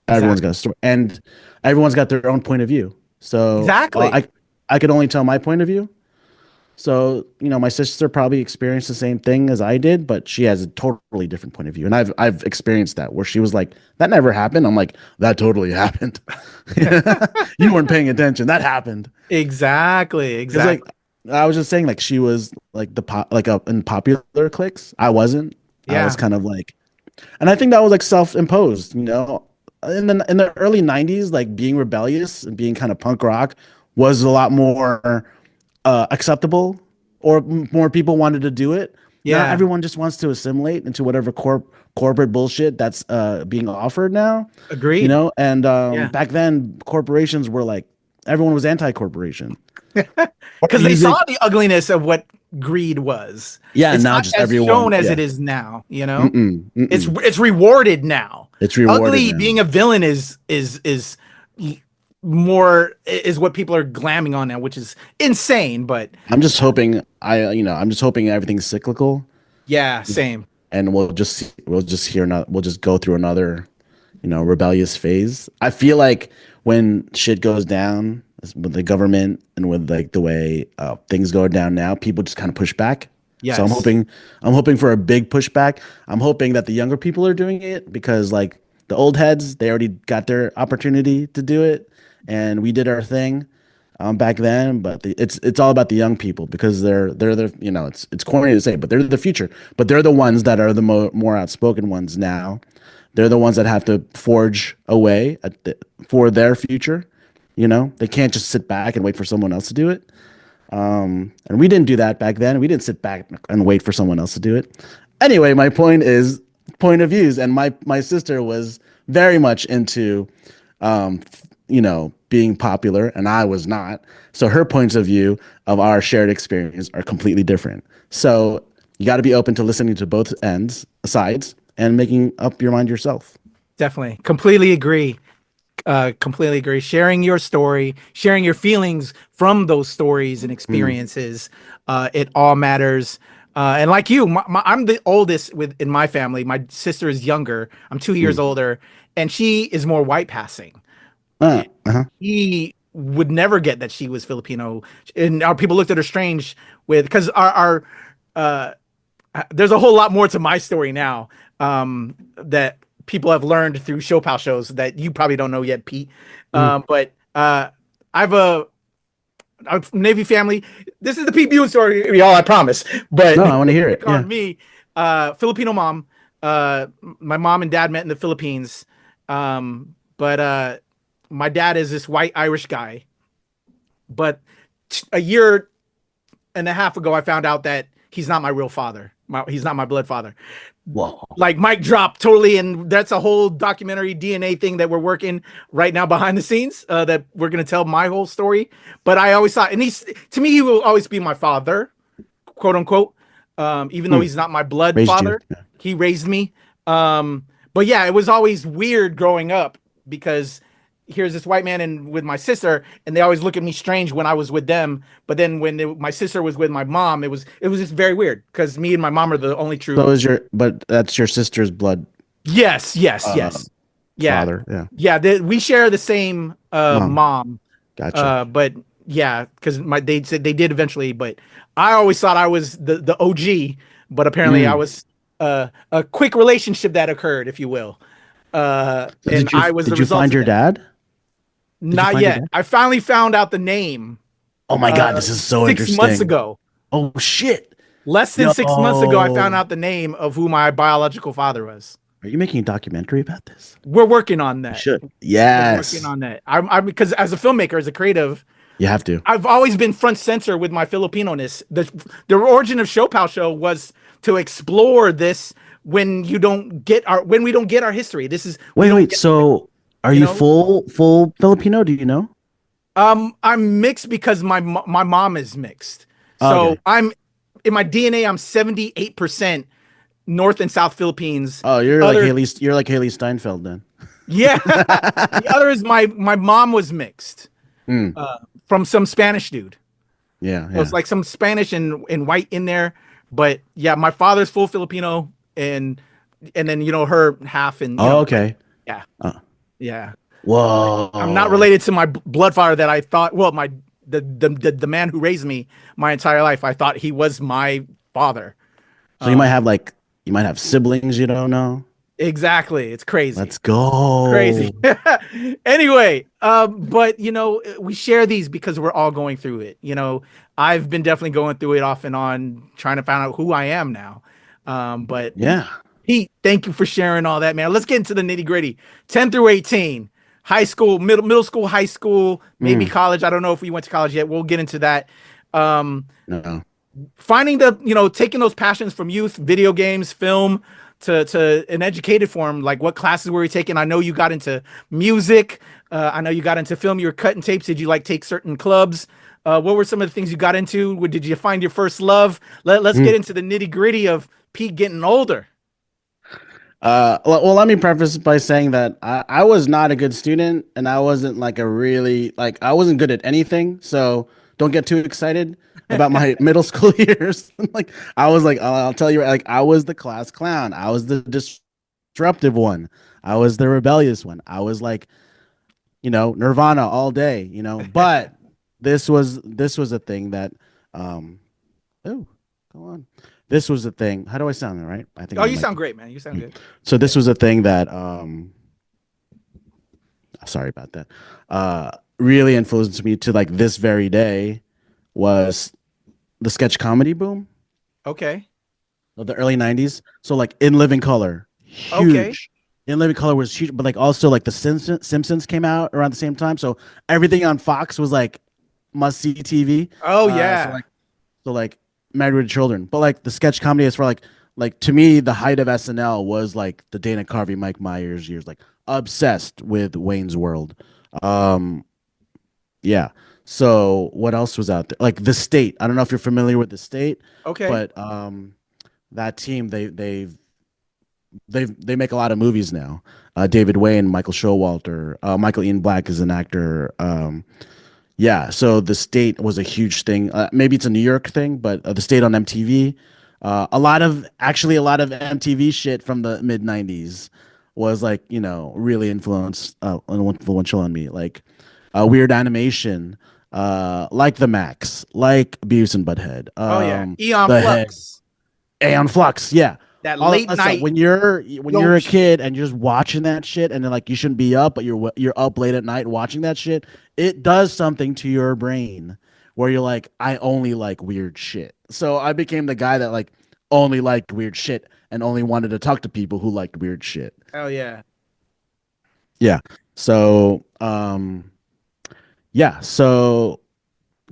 Everyone's got a Exactly. story. And everyone's got their own point of view. So Exactly. I could only tell my point of view. So, my sister probably experienced the same thing as I did, but she has a totally different point of view. And I've experienced that where she was like, that never happened. I'm like, that totally happened. You weren't paying attention. That happened. Exactly. Because like Exactly. I was just saying, like she was like like up in popular cliques. I wasn't. I was Yeah. kind of like, and I think that was like self-imposed. In the early '90s, like being rebellious and being kind of punk rock was a lot more acceptable, or more people wanted to do it. Now Yeah. everyone just wants to assimilate into whatever corporate bullshit that's being offered now. Agreed. And Yeah. back then corporations were like everyone was anti-corporation or Because they saw music. the ugliness of what greed was. Yeah, It's now not just as shown everyone. as it Yeah. is now, you know? Mm-mm, mm-mm. It's rewarded now. It's rewarded Ugly now. being a villain is more is what people are glamming on now, which is insane, but I'm just hoping I'm just hoping everything's cyclical yeah, same. and we'll just go through another, rebellious phase. I feel like when shit goes down with the government and with like the way things go down now, people just kind of push back. So Yes. I'm hoping for a big pushback. I'm hoping that the younger people are doing it because like the old heads, they already got their opportunity to do it, and we did our thing back then. But it's all about the young people because they're the it's corny to say, but they're the future. But they're the ones that are the more outspoken ones now. They're the ones that have to forge a way for their future. They can't just sit back and wait for someone else to do it. And we didn't do that back then. We didn't sit back and wait for someone else to do it. Anyway, my point is point of views, and my sister was very much into, um, being popular, and I was not. So her points of view of our shared experience are completely different. So you got to be open to listening to both sides, and making up your mind yourself. Definitely. Completely agree. Completely agree. Sharing your story, sharing your feelings from those stories and Mm, experiences, it all matters. And like you, I'm the oldest in my family. My sister is younger. I'm 2 years mm. older, and she is more white passing. And Uh-huh. he would never get that she was Filipino, and our people looked at her strange with because uh, there's a whole lot more to my story now that people have learned through ShoPowShos that you probably don't know yet, Pete. Mm. But I've a Navy family. This is the Pete Bune story, y'all. I promise. But No, I want to hear it. pick Yeah. on me, Filipino mom. My mom and dad met in the Philippines, but my dad is this white Irish guy. But a year and a half ago, I found out that he's not my real father. He's not my blood father. Whoa. Like Mike dropped totally, and that's a whole documentary DNA thing that we're working right now behind the scenes. That we're gonna tell my whole story. But I always thought, and he's to me, he will always be my father, quote unquote. Even though Hmm. he's not my blood Raised you. father, he raised me. But yeah, it was always weird growing up because here's this white man and with my sister, and they always look at me strange when I was with them. But then when my sister was with my mom, it was just very weird because me and my mom are the only So true. is your, but that's your sister's blood Yes, yes, uh yes, yeah, father. Yeah. yeah. We share the same Mom. mom, Gotcha. but yeah, because my they said they did eventually, but I always thought I was the OG, but apparently I Mm. was a quick relationship that occurred, if you will, So and I was the did you result find of your that. dad? Did you Not find your yet. dad? I finally found out the name Oh my God, this is so 6 months interesting. ago. Oh shit. Less than Yo, 6 months ago, I found out the name of who my biological father was. are you making a documentary about this? We're working on You that. should. We're working Yes. on that. I'm because as a filmmaker, as a creative, You have to. I've always been front center with my Filipino-ness. The origin of ShoPowSho was to explore this when we don't get our history. This is we Wait, don't wait. get So are you you know. full Filipino? Do you know? I'm mixed because my mom is mixed. Oh, So okay. I'm in my DNA. I'm 78% North and South Philippines. Oh, The other, You're like Haley Steinfeld then. yeah, the other is my mom was mixed Mm, from some Spanish dude. yeah, So it's yeah. like some Spanish and white in there. But yeah, my father's full Filipino and then her half and Oh, okay. yeah, Uh, yeah. I'm not whoa. related to my blood father that I thought. Well, my the man who raised me my entire life. I thought he was my father. So you might have siblings you don't know. Exactly. It's crazy. Let's go. Crazy. Anyway, but we share these because we're all going through it. I've been definitely going through it off and on, trying to find out who I am now. But Yeah. Pete, thank you for sharing all that, man. Let's get into the nitty gritty. 10 through 18, high school, middle school, high school, maybe Mm, college. I don't know if we went to college yet. We'll get into that. Um, no. Finding taking those passions from youth, video games, film, to an educated form. Like, what classes were you taking? I know you got into music. I know you got into film. You were cutting tapes. Did you like take certain clubs? What were some of the things you got into? Did you find your first love? Let's get Mm. into the nitty gritty of Pete getting older. Well, let me preface by saying that I was not a good student and I wasn't like a really like I wasn't good at anything. So don't get too excited about my middle school years. Like I was like I'll tell you like I was the class clown. I was the disruptive one. I was the rebellious one. I was like, Nirvana all day. But this was a thing that um oh, go on. This was a thing. How do I sound? All right? I think Oh, my you mic. sound great, man. You sound good. So this was a thing that sorry about that. Really influenced me to like this very day was the sketch comedy boom Okay. of the early 90s. So like In Living Color, Okay. huge. In Living Color was huge, but like also like the Simpsons came out around the same time. So everything on Fox was like must see TV. Oh So yeah. like Married with Children, but like the sketch comedy is for like to me the height of SNL was like the Dana Carvey, Mike Myers years. Like obsessed with Wayne's World. Um, yeah. So what else was out there? Like The State. I don't know if you're familiar with The State, Okay. but that team they make a lot of movies now. David Wayne, Michael Showalter, Michael Ian Black is an actor. Yeah, so The State was a huge thing. Maybe it's a New York thing, but The State on MTV. A lot of MTV shit from the mid '90s was like really influential on me. Like Weird Animation, like The Max, like Beavis and Butthead, Oh yeah. Eon The Head, Flux. Aeon Flux, yeah. That All late that stuff. night. When you're a kid and you're just watching that shit, and then like you shouldn't be up, but you're up late at night watching that shit, it does something to your brain where you're like, I only like weird shit. So I became the guy that like only liked weird shit and only wanted to talk to people who liked weird shit. Oh yeah. Yeah. So yeah. So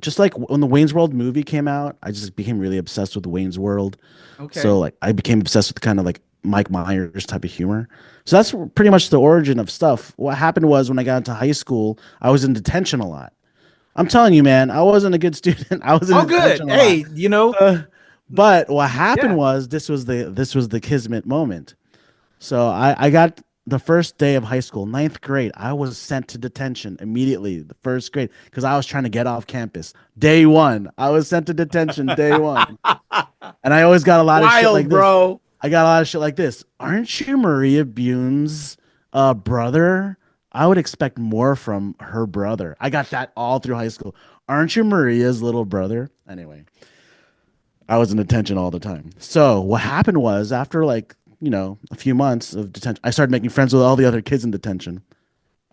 just like when the Wayne's World movie came out, I just became really obsessed with Wayne's World. Okay. So like I became obsessed with kind of like Mike Myers type of humor. So that's pretty much the origin of stuff. What happened was when I got into high school, I was in detention a lot. I'm telling you, man, I wasn't a good student. I was in Oh, good. detention a lot. Hey, you know, Uh, but what happened yeah. was this was the kismet moment. So I got the first day of high school, ninth grade. I was sent to detention immediately, the first grade, because I was trying to get off campus. Day one, I was sent to detention. Day one, and I always got a lot of shit Wild, like this. bro. I got a lot of shit like this. Aren't you Maria Bune's brother? I would expect more from her brother. I got that all through high school. Aren't you Maria's little brother? Anyway, I was in detention all the time. So what happened was after like, a few months of detention, I started making friends with all the other kids in detention.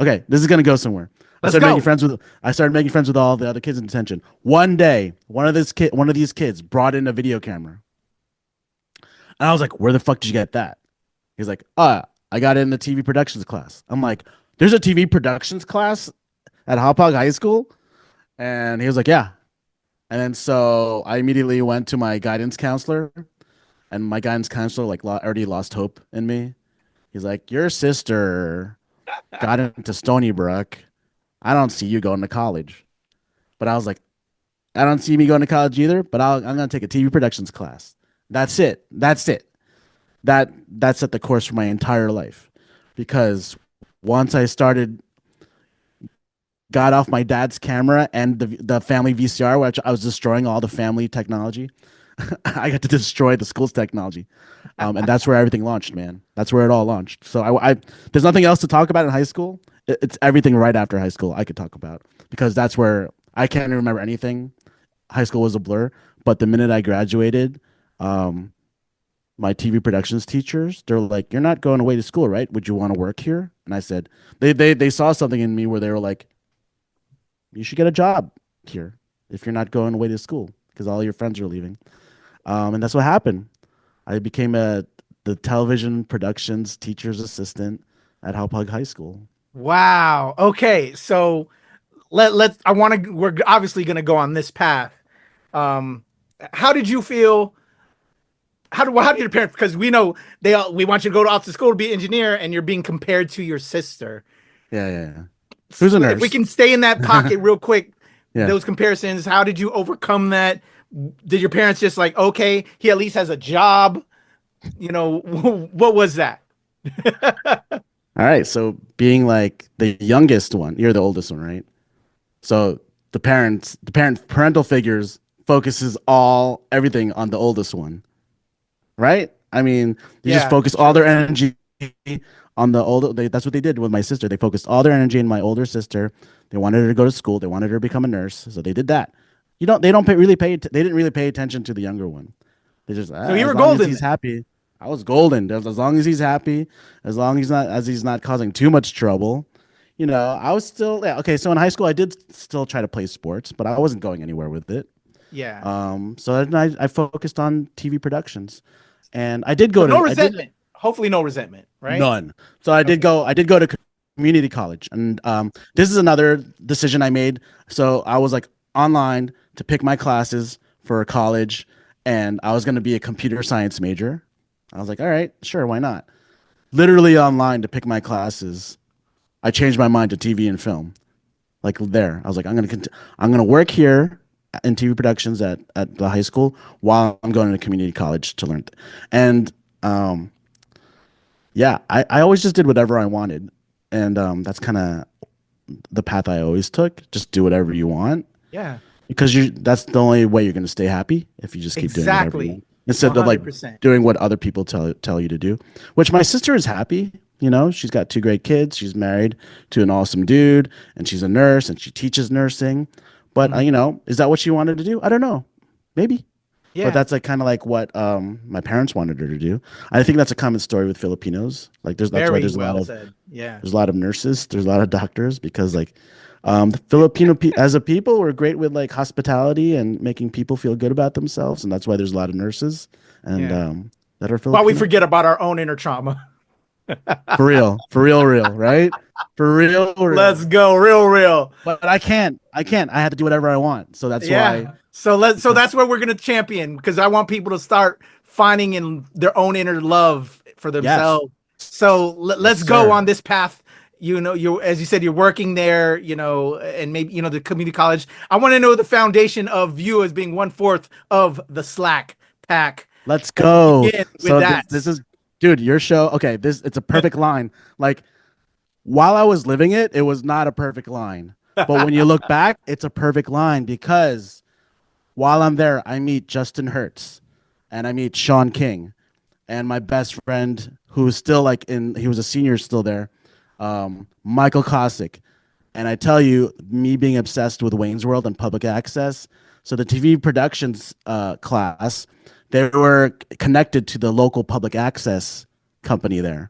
Okay, this is gonna go somewhere. Let's go. I started making friends with all the other kids in detention. One day, one of these kids brought in a video camera. And I was like, where the fuck did you get that? He's like, I got it in the TV productions class. I'm like, there's a TV productions class at Hopog High School? And he was like, yeah. And then so I immediately went to my guidance counselor, and my guidance counselor like already lost hope in me. He's like, your sister got into Stony Brook. I don't see you going to college. But I was like, I don't see me going to college either, but I'm going to take a TV productions class. That's it. That's it. That set the course for my entire life. Because once I got off my dad's camera and the family VCR, which I was destroying all the family technology. I got to destroy the school's technology, and that's where everything launched, man. That's where it all launched. So I there's nothing else to talk about in high school. It's everything right after high school I could talk about because that's where I can't remember anything. High school was a blur, but the minute I graduated, my TV productions teachers, they're like, "You're not going away to school, right? Would you want to work here?" And I said, they saw something in me where they were like, you should get a job here if you're not going away to school because all your friends are leaving. And that's what happened. I became the television productions teacher's assistant at Hauppauge High School. Wow. Okay. So we're obviously going to go on this path. How did you feel? How did your parents, because we know we want you to go off to school to be an engineer and you're being compared to your sister. Yeah, yeah, yeah. Who's a nurse? If we can stay in that pocket real quick, Yeah. those comparisons, how did you overcome that? Did your parents just like, okay, he at least has a job? What was that? All right. So being like the youngest one, you're the oldest one, right? So parental figures focuses everything on the oldest one, right? I mean, they just focus all their energy on the older. That's what they did with my sister. They focused all their energy in my older sister. They wanted her to go to school. They wanted her to become a nurse. So they did that. They don't really pay. They didn't really pay attention to the younger one. They just So you were as long golden. as he's happy. I was golden. As long as he's happy, as long as he's not causing too much trouble. I was still okay. So in high school, I did still try to play sports, but I wasn't going anywhere with it. Yeah. So then I focused on TV productions, and I did go to no resentment. Hopefully, no resentment, right? none. So I did go. I did go to community college, and this is another decision I made. So I was like online to pick my classes for college, and I was going to be a computer science major. I was like, all right, sure, why not? Literally online to pick my classes, I changed my mind to TV and film. Like there, I was like, I'm gonna work here in TV productions at the high school while I'm going to community college to learn. And yeah, I always just did whatever I wanted, and that's kind of the path I always took. Just do whatever you want. Yeah. Because that's the only way you're going to stay happy if you just keep doing whatever you want. Instead 100%. Of like doing what other people tell you to do, which my sister is happy. She's got 2 great kids. She's married to an awesome dude, and she's a nurse, and she teaches nursing. But is that what she wanted to do? I don't know. Maybe. Yeah. But that's like kind of like what my parents wanted her to do. I think that's a common story with Filipinos. Like that's why there's there's a lot of nurses, there's a lot of doctors because like the Filipino as a people, we're great with like hospitality and making people feel good about themselves, and that's why there's a lot of nurses and that are Filipino. While we forget about our own inner trauma. For real, real, right? For real, Let's real. go, real, real. But I can't. I have to do whatever I want. So that's why. Yeah. So Because that's what we're gonna champion because I want people to start finding in their own inner love for yes, themselves. So yes, let's go on sir. this path. You know, you as you said, you're working there. You know, and maybe the community college. I want to know the foundation of you as being 1/4 of the Slack pack. Let's Let's go. begin with So that. this is, dude, your show. Okay, this it's a perfect line. Like while I was living it, it was not a perfect line. But when you look back, it's a perfect line because while I'm there, I meet Justin Hertz and I meet Sean King and my best friend who's still like in he was a senior still there, Michael Kosick. And I tell you, me being obsessed with Wayne's World and public access, so the TV productions class, they were connected to the local public access company there,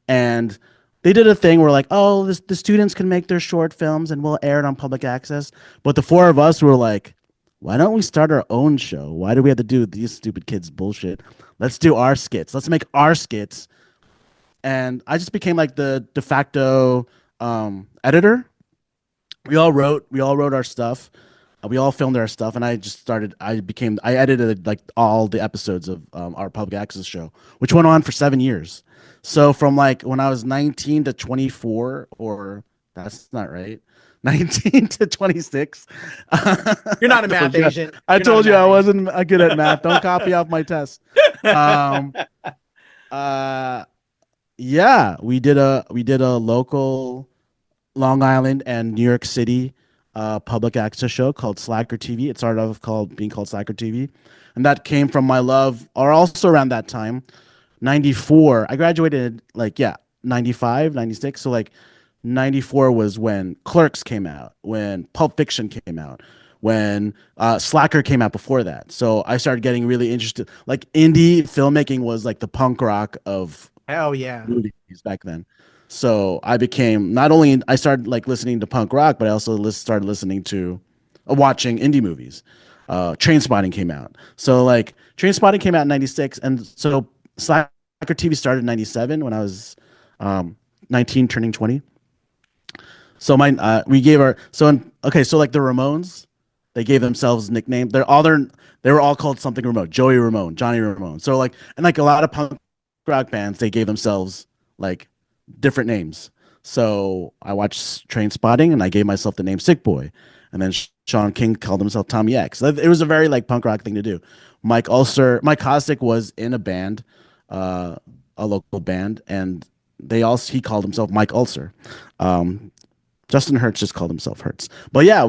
and they did a thing where like, oh, the students can make their short films and we'll air it on public access. But the four of us were like, why don't we start our own show? Why do we have to do these stupid kids bullshit? Let's do our skits. Let's make our skits. And I just became like the de facto editor. We all wrote our stuff. We all filmed our stuff, and I just started. I edited like all the episodes of our public access show, which went on for 7 years. So from like when I was 19 to 24, or that's not right, 19 to 26. You're not a math Asian. I You're not a told you math I Asian. wasn't good at math. Don't copy off my test. Um, uh, yeah, we did a local Long Island and New York City public access show called Slacker TV. It started off called being called Slacker TV, and that came from my love. Or also around that time, 94. I graduated like yeah, 95, 96. So like 94 was when Clerks came out, when Pulp Fiction came out, when Slacker came out before that. So I started getting really interested. Like indie filmmaking was like the punk rock of Hell yeah. movies back then. So I became not only I started like listening to punk rock, but I also started listening to watching indie movies. Train Spotting came out. So like Train Spotting came out in 96. And so Slacker TV started in 97 when I was 19 turning 20. So my we gave our so in, okay, so like the Ramones, they gave themselves nicknames. They were all called something Ramone, Joey Ramone, Johnny Ramone. So like and like a lot of punk rock bands, they gave themselves like different names. So I watched Train Spotting and I gave myself the name Sick Boy. And then Sean King called himself Tommy X. It was a very like punk rock thing to do. Mike Kostic was in a band, a local band, and he called himself Mike Ulcer. Um, Justin Hertz just called himself Hertz. But yeah,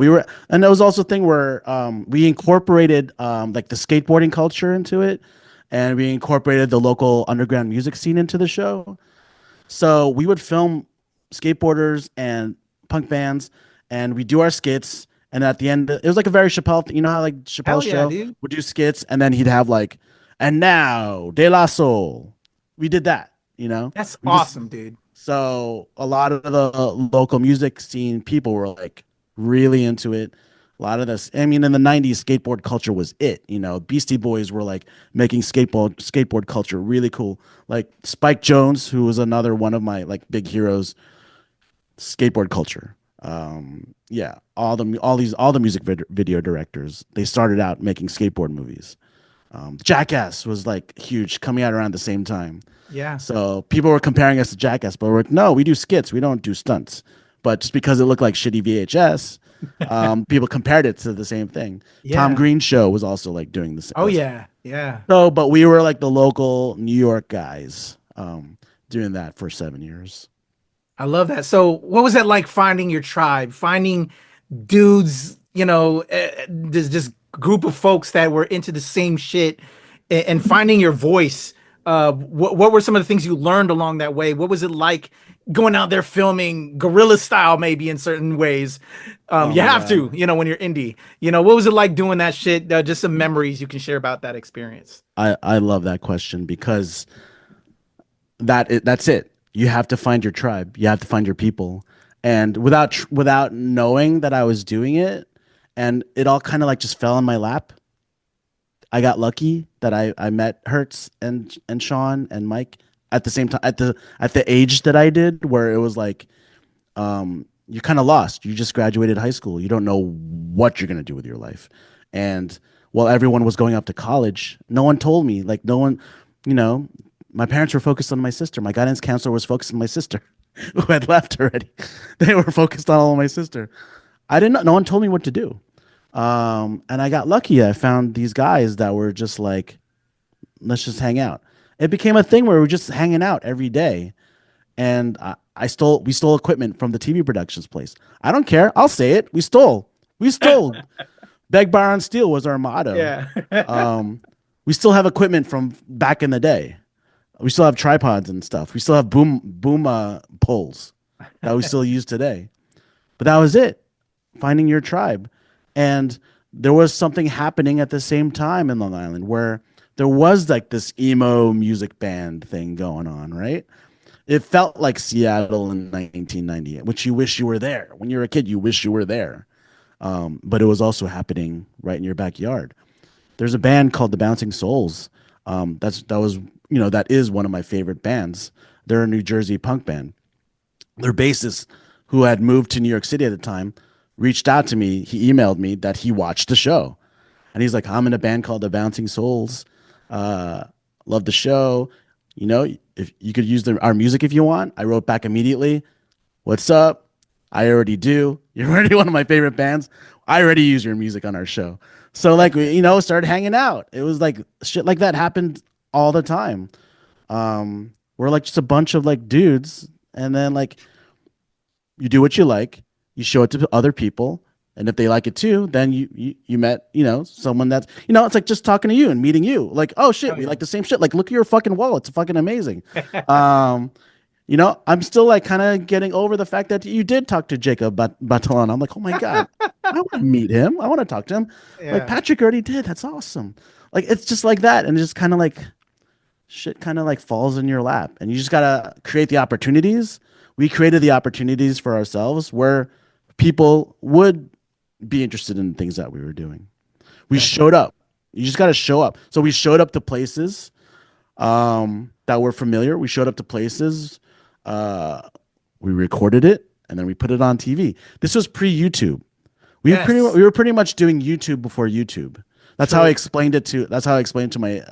and there was also a thing where we incorporated like the skateboarding culture into it, and we incorporated the local underground music scene into the show. So we would film skateboarders and punk bands, and we do our skits. And at the end, it was like a very Chappelle. You know how like Hell Chappelle's yeah, show dude. would do skits, and then he'd have like, and now De La Soul. We did that. You know, That's we just awesome, dude. so a lot of the local music scene people were like really into it. A lot of this, I mean, in the '90s, skateboard culture was it. You know, Beastie Boys were like making skateboard culture really cool. Like Spike Jones, who was another one of my like big heroes, skateboard culture. Yeah, all the music video directors, they started out making skateboard movies. Jackass was like huge, coming out around the same time. Yeah. So people were comparing us to Jackass, but we're like, no, we do skits. We don't do stunts. But just because it looked like shitty VHS, people compared it to the same thing. Tom Yeah. Green show was also like doing Oh yeah. Yeah. so, but we were like the local New York guys doing that for 7 years. I love that. So, what was that like finding your tribe, finding dudes, this just group of folks that were into the same shit and finding your voice? What were some of the things you learned along that way? What was it like going out there filming guerrilla style, maybe in certain ways? Oh You my have god, to, when you're indie. What was it like doing that shit? Just some memories you can share about that experience. I love that question because that's it. You have to find your tribe. You have to find your people. And without knowing that I was doing it, and it all kind of like just fell in my lap. I got lucky that I met Hertz and Sean and Mike at the same time at the age that I did, where it was like you're kind of lost. You just graduated high school. You don't know what you're gonna do with your life. And while everyone was going off to college, no one told me. Like no one, you know, my parents were focused on my sister. My guidance counselor was focused on my sister, who had left already. They were focused on all my sister. I didn't know. No one told me what to do. And I got lucky. I found these guys that were just like, let's just hang out. It became a thing where we were just hanging out every day. And we stole equipment from the TV productions place. I don't care. I'll say it. We stole. Beg, borrow, and steal was our motto. Yeah. We still have equipment from back in the day. We still have tripods and stuff. We still have boom poles that we still use today. But that was it. Finding your tribe. And there was something happening at the same time in Long Island where there was like this emo music band thing going on, right? It felt like Seattle in 1998, which you wish you were there. When you're a kid, you wish you were there. But it was also happening right in your backyard. There's a band called the Bouncing Souls. That is one of my favorite bands. They're a New Jersey punk band. Their bassist, who had moved to New York City at the time, reached out to me. He emailed me that he watched the show, and he's like, "I'm in a band called the Bouncing Souls. Love the show. You know, if you could use our music if you want." I wrote back immediately, "What's up? I already do. You're already one of my favorite bands. I already use your music on our show." So like we, started hanging out. It was like shit like that happened all the time. We're like just a bunch of like dudes, and then like you do what you like, you show it to other people, and if they like it too, then you met someone that's it's like just talking to you and meeting you. Like, oh shit, we like the same shit. Like, look at your fucking wall. It's fucking amazing. I'm still like kind of getting over the fact that you did talk to Jacob Batalon. I'm like, oh my God, I want to meet him. I want to talk to him. Yeah. Like Patrick already did. That's awesome. Like, it's just like that. And it's just kind of like shit kind of like falls in your lap, and you just got to create the opportunities. We created the opportunities for ourselves where people would be interested in the things that we were doing. We showed up. You just got to show up. So we showed up to places that were familiar. We showed up to places. We recorded it, and then we put it on TV. This was pre-YouTube. We were pretty much doing YouTube before YouTube. That's how I explained it to. That's how I explained to my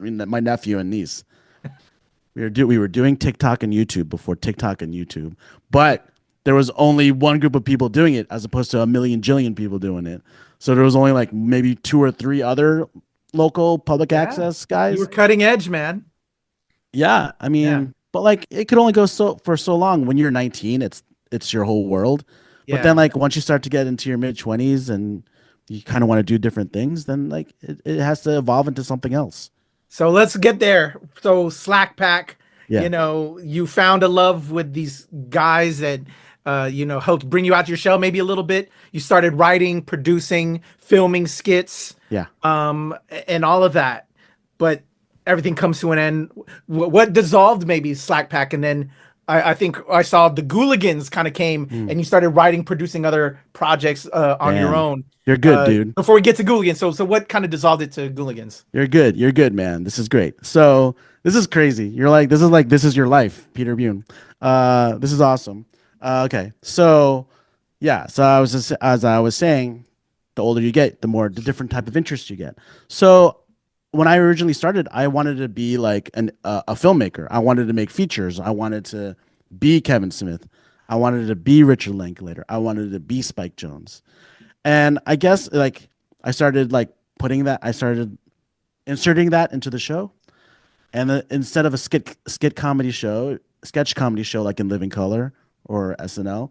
nephew and niece. We were doing TikTok and YouTube before TikTok and YouTube, but there was only one group of people doing it as opposed to a million jillion people doing it. So there was only like maybe 2 or 3 other local public access guys. You were cutting edge, man. Yeah, I mean, but like it could only go for so long. When you're 19, it's your whole world. But then like once you start to get into your mid-20s and you kind of want to do different things, then like it has to evolve into something else. So let's get there. So Slack Pack, Yeah. you found a love with these guys that helped bring you out your shell maybe a little bit. You started writing, producing, filming skits, Yeah. and all of that. But everything comes to an end. What dissolved maybe Slack Pack, and then I think I saw the Ghouligans kind of came, and you started writing, producing other projects on your own. You're good, dude. Before we get to Ghouligans, so what kind of dissolved it to Ghouligans? You're good, man. This is great. So this is crazy. This is your life, Peter Bune. This is awesome. Okay, so yeah, so as I was saying, the older you get, the different type of interest you get. So when I originally started, I wanted to be like a filmmaker. I wanted to make features. I wanted to be Kevin Smith. I wanted to be Richard Linklater. I wanted to be Spike Jonze. And I guess like I started inserting that into the show. And instead of a sketch comedy show like in Living Color or SNL,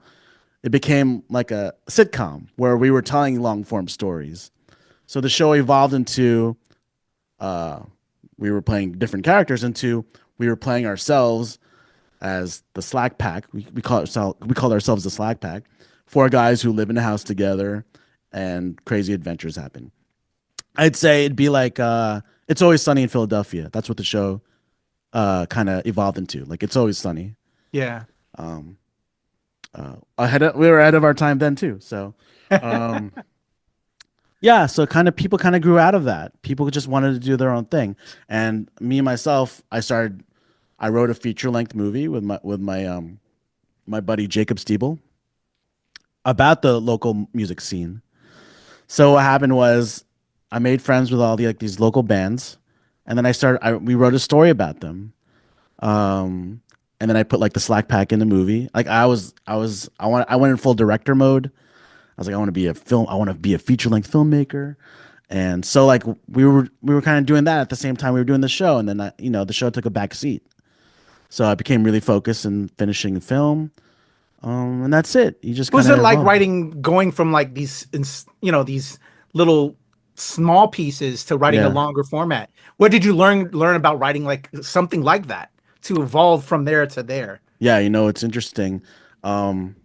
it became like a sitcom where we were telling long form stories. So the show evolved into we were playing different characters into we were playing ourselves as the Slack Pack. We called ourselves the Slack Pack. 4 guys who live in a house together and crazy adventures happen. I'd say it'd be like It's Always Sunny in Philadelphia. That's what the show kind of evolved into. Like It's Always Sunny. Yeah. We were ahead of our time then too. So yeah, so people kind of grew out of that. People just wanted to do their own thing. And me myself, I I wrote a feature length movie with my buddy Jacob Stiebel about the local music scene. So what happened was I made friends with all these local bands, and then we wrote a story about them. Um, and then I put like the Slack pack in the movie. Like I went in full director mode. I was like, I want to be a feature length filmmaker. And so like we were kind of doing that at the same time we were doing the show, and then the show took a back seat. So I became really focused in finishing the film. And that's it. You just kind Was of it like evolve. writing, going from like these little small pieces to writing a Yeah. longer format? What did you learn about writing like something like that to evolve from there to there? Yeah, it's interesting. Um,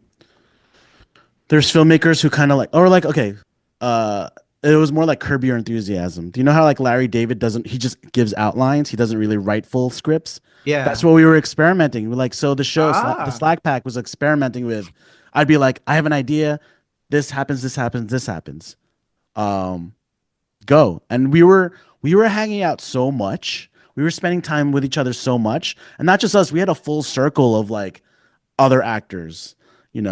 there's filmmakers who kind of like, or like, okay, uh, it was more like Curb Your Enthusiasm. Do you know how like Larry David doesn't, he just gives outlines. He doesn't really write full scripts. That's Yeah. what we were experimenting. We're like, so the Ah. Slack Pack was experimenting with, I'd be like, I have an idea. This happens, this happens, this happens. Um, Go. And we were hanging out so much. We were spending time with each other so much. And not just us, we had a full circle of like other actors. It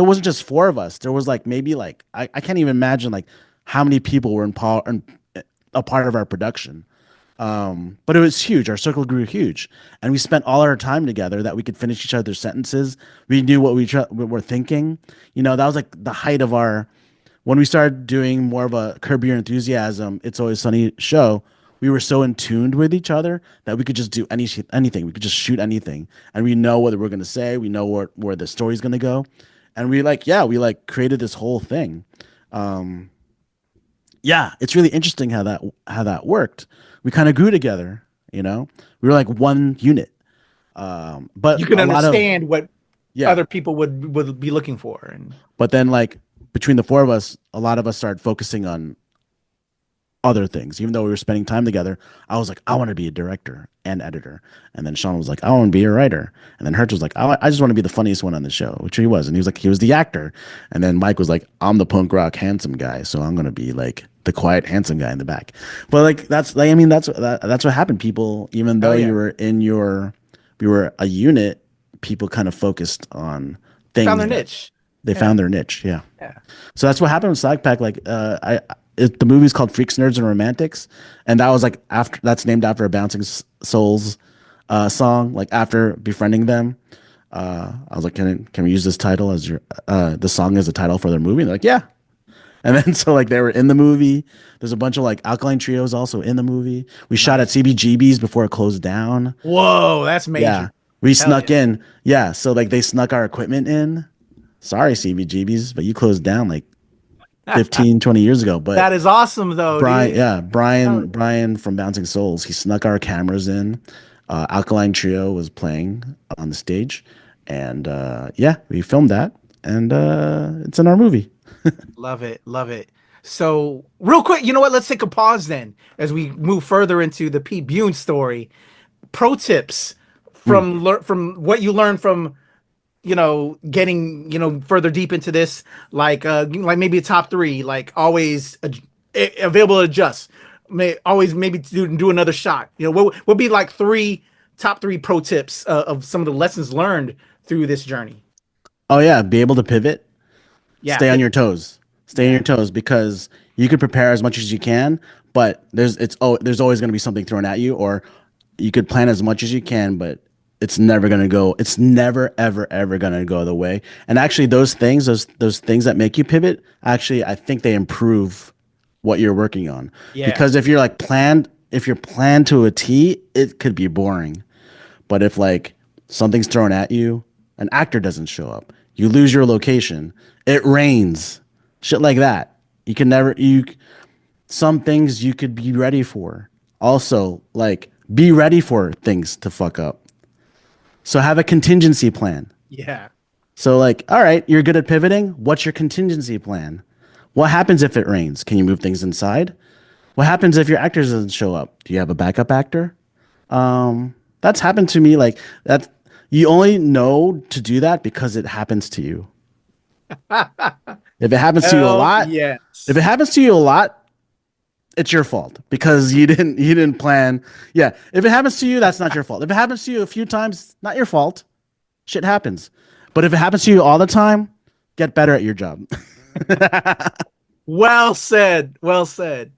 wasn't just four of us. There was like maybe like I can't even imagine like how many people were a part of our production. But it was huge. Our circle grew huge, and we spent all our time together that we could finish each other's sentences. We knew what we're thinking. That was like the height of our when we started doing more of a Curb Your Enthusiasm, It's Always Sunny show. We were so in tuned with each other that we could just do anything. We could just shoot anything, and we know what we're gonna say. We know where the story's gonna go, and we like created this whole thing. Um, yeah, it's really interesting how that worked. We kind of grew together. We were like one unit. You But can a lot of understand what yeah, other people would be looking for. And but then like between the four of us, a lot of us started focusing on other things. Even though we were spending time together, I was like, I want to be a director and editor. And then Sean was like, I want to be a writer. And then Hertz was like, I just want to be the funniest one on the show, which he was. And he was like, he was the actor. And then Mike was like, I'm the punk rock handsome guy, so I'm gonna be like the quiet handsome guy in the back. But like that's like, I mean that's what happened. People, even oh though yeah, we were a unit, people kind of focused on they found things their that niche. they Yeah, found their niche. Yeah. yeah. So that's what happened with Slack Pack. Like, the movie's called Freaks, Nerds, and Romantics, and that was like after that's named after a Bouncing Souls song. Like after befriending them, I was like, can we use this title as the song as a title for their movie? And they're like, yeah. And then so like they were in the movie. There's a bunch of like Alkaline Trios also in the movie. We shot at Nice. CBGB's before it closed down. Whoa, that's Yeah, major. we Hell snuck yeah. in. Yeah, so like they snuck our equipment in. Sorry, CBGB's, but you closed down like 15, 20 years ago. But That is awesome though, Brian, dude. yeah, Hell, Brian from Bouncing Souls, he snuck our cameras in. Alkaline Trio was playing on the stage, and yeah, we filmed that, and it's in our movie. love it, love it. So, real quick, you know what? Let's take a pause then as we move further into the Pete Bune story. Pro tips Mm. from what you learned from getting further deep into this, like maybe a top three, like always available to adjust, may always maybe do another shot. What would be like top three pro tips of some of the lessons learned through this journey? Oh yeah, be able to pivot, Yeah, stay on your pivot. toes, stay on Yeah, your toes because you can prepare as much as you can, but there's always going to be something thrown at you, or you could plan as much as you can, but it's never ever going to go the way. And actually those things that make you pivot, actually I think they improve what you're working on. yeah, Because if you're planned to a T, it could be boring. But if like something's thrown at you, an actor doesn't show up, you lose your location, it rains, shit like that. You can never you Some things you could be ready for. Also, like be ready for things to fuck up. So have a contingency plan. yeah. So like, all right, you're good at pivoting. What's your contingency plan? What happens if it rains? Can you move things inside? What happens if your actor doesn't show up? Do you have a backup actor? That's happened to me. Like that, you only know to do that because it happens to you. If it happens to you a Hell lot, if it yes. happens to you a lot, it's your fault because you didn't plan. Yeah, if it happens to you, that's not your fault. If it happens to you a few times, not your fault. Shit happens. But if it happens to you all the time, get better at your job. Well said. Well said.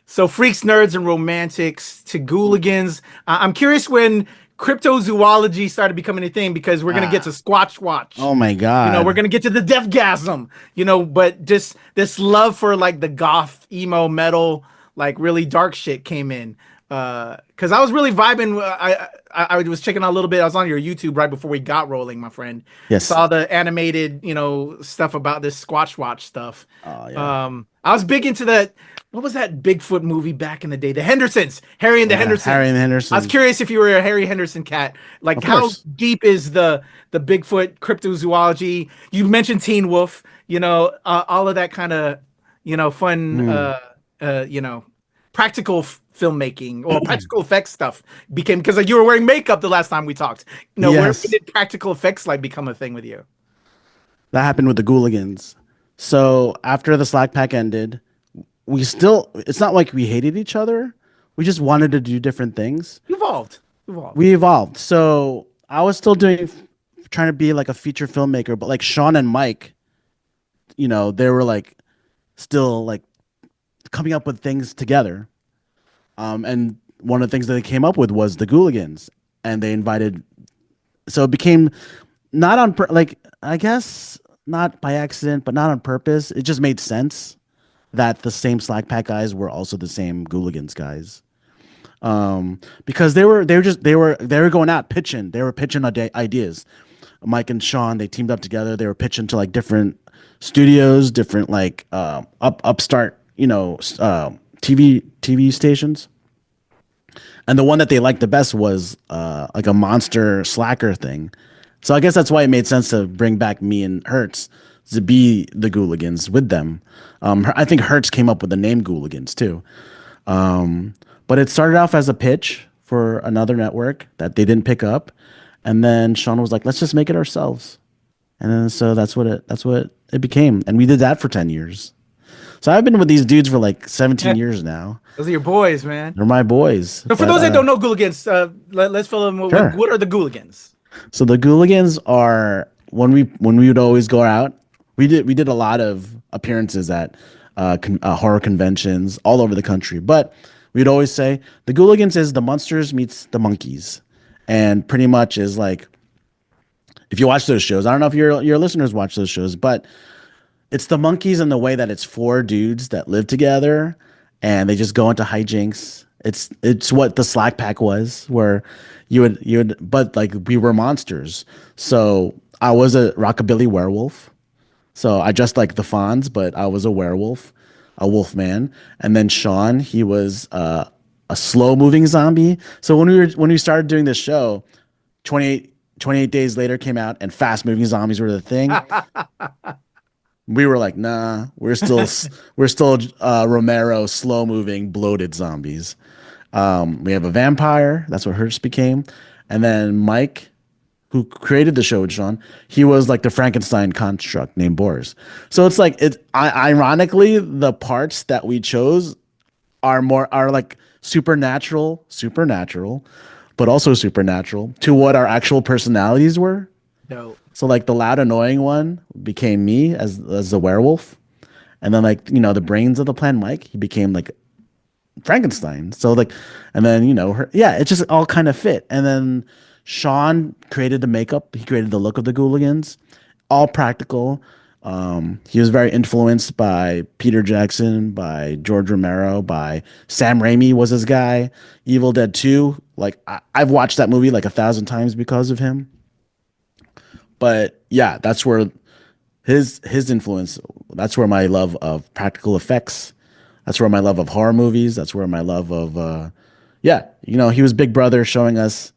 So freaks, nerds, and romantics to Ghouligans. I'm curious when cryptozoology started becoming a thing because we're gonna get to Ah, Squatch Watch. oh my We're god. gonna get to the Deathgasm. But just this love for like the goth, emo, metal, like really dark shit came in. Because I was really vibing. I was checking out a little bit. I was on your YouTube right before we got rolling, my friend. Yes. Saw the animated, stuff about this Squatch Watch stuff. Oh yeah. I was big into that. What was that Bigfoot movie back in the day? The Hendersons, Harry and the Yeah. Harry Hendersons. and the I was Hendersons. curious if you were a Harry Henderson cat. Like, Of how course. deep is the Bigfoot cryptozoology? You mentioned Teen Wolf. All of that kind of fun. Hmm. Practical filmmaking or practical effects stuff became because like, you were wearing makeup the last time we talked. Where Yes. did practical effects like become a thing with you? That happened with the Ghouligans. So after the Slack pack ended, it's not like we hated each other. We just wanted to do different things. You evolved. You evolved. We evolved. So I was still trying to be like a feature filmmaker, but like Sean and Mike, they were like still like coming up with things together. And one of the things that they came up with was the Ghouligans, and they invited. So it became not like I guess not by accident, but not on purpose. It just made sense that the same Slack Pack guys were also the same Ghouligans guys. Because they were going out pitching. They were pitching ideas. Mike and Sean, they teamed up together. They were pitching to like different studios, different like upstart, TV stations. And the one that they liked the best was like a monster slacker thing. So I guess that's why it made sense to bring back me and Hertz to be the Ghouligans with them. I think Hertz came up with the name Ghouligans too. But it started off as a pitch for another network that they didn't pick up, and then Sean was like, "Let's just make it ourselves." And then so that's what it became, and we did that for 10 years. So I've been with these dudes for like 17 Yeah, years now. those are your boys, man. They're my boys. So for But those that don't know Ghouligans, let's fill them. What, sure. what are the Ghouligans? So the Ghouligans are when we would always go out. We did a lot of appearances at horror conventions all over the country. But we'd always say the Ghouligans is the monsters meets the monkeys, and pretty much is like if you watch those shows. I don't know if your listeners watch those shows, but it's the monkeys in the way that it's four dudes that live together and they just go into hijinks. It's what the Slack Pack was, where you would, but like we were monsters. So I was a rockabilly werewolf. So I just like the Fonz, but I was a werewolf, a wolf man. And then Sean, he was a slow moving zombie. So when we started doing this show, 28 days later came out, and fast moving zombies were the thing. We were like, nah, we're still Romero slow moving bloated zombies. We have a vampire. That's what Hertz became, and then Mike, who created the show with Sean, he was like the Frankenstein construct named Boris. So it's like ironically the parts that we chose are like supernatural, but also supernatural to what our actual personalities were. No. So like the loud annoying one became me as the werewolf. And then like, the brains of the plan Mike, he became like Frankenstein. So like and then, yeah, it just all kind of fit. And then Sean created the makeup, he created the look of the Ghouligans, all practical. He was very influenced by Peter Jackson, by George Romero, by Sam Raimi was his guy. Evil Dead 2, like I've watched that movie like 1,000 times because of him. But yeah, that's where his influence. That's where my love of practical effects. That's where my love of horror movies. That's where my love of yeah. He was Big Brother showing us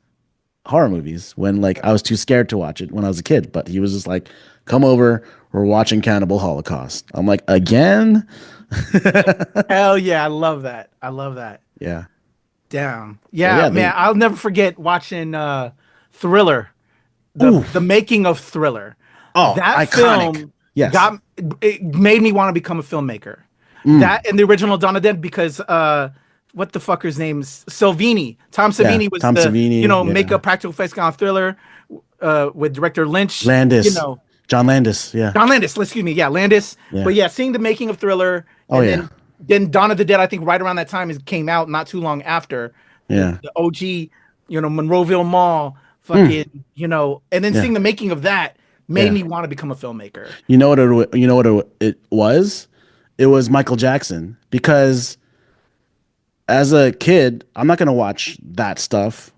horror movies when like I was too scared to watch it when I was a kid. But he was just like, "Come over, we're watching Cannibal Holocaust." I'm like, again. Hell yeah, I love that. I love that. Yeah. Damn. So Yeah, yeah, man, they. I'll never forget watching Thriller, the Oof. making of Thriller. Oh, That iconic. film Yes. got it made me want to become a filmmaker Mm. That and the original Dawn of the Dead because what the fucker's name's Salvini. Tom Yeah, Savini was Tom the Savini. Yeah, makeup practical effects kind of thriller with director Lynch. You Landis, know, John Landis. Yeah, John Landis. Excuse me, yeah, Landis. yeah. But yeah, seeing the making of Thriller Oh and yeah, then Dawn of the Dead. I think right around that time it came out, not too long after yeah. the OG. Monroeville Mall. Mm. Fucking. And then Yeah, seeing the making of that made yeah. me want to become a filmmaker. You know what it was? It was Michael Jackson because as a kid, I'm not gonna watch that stuff,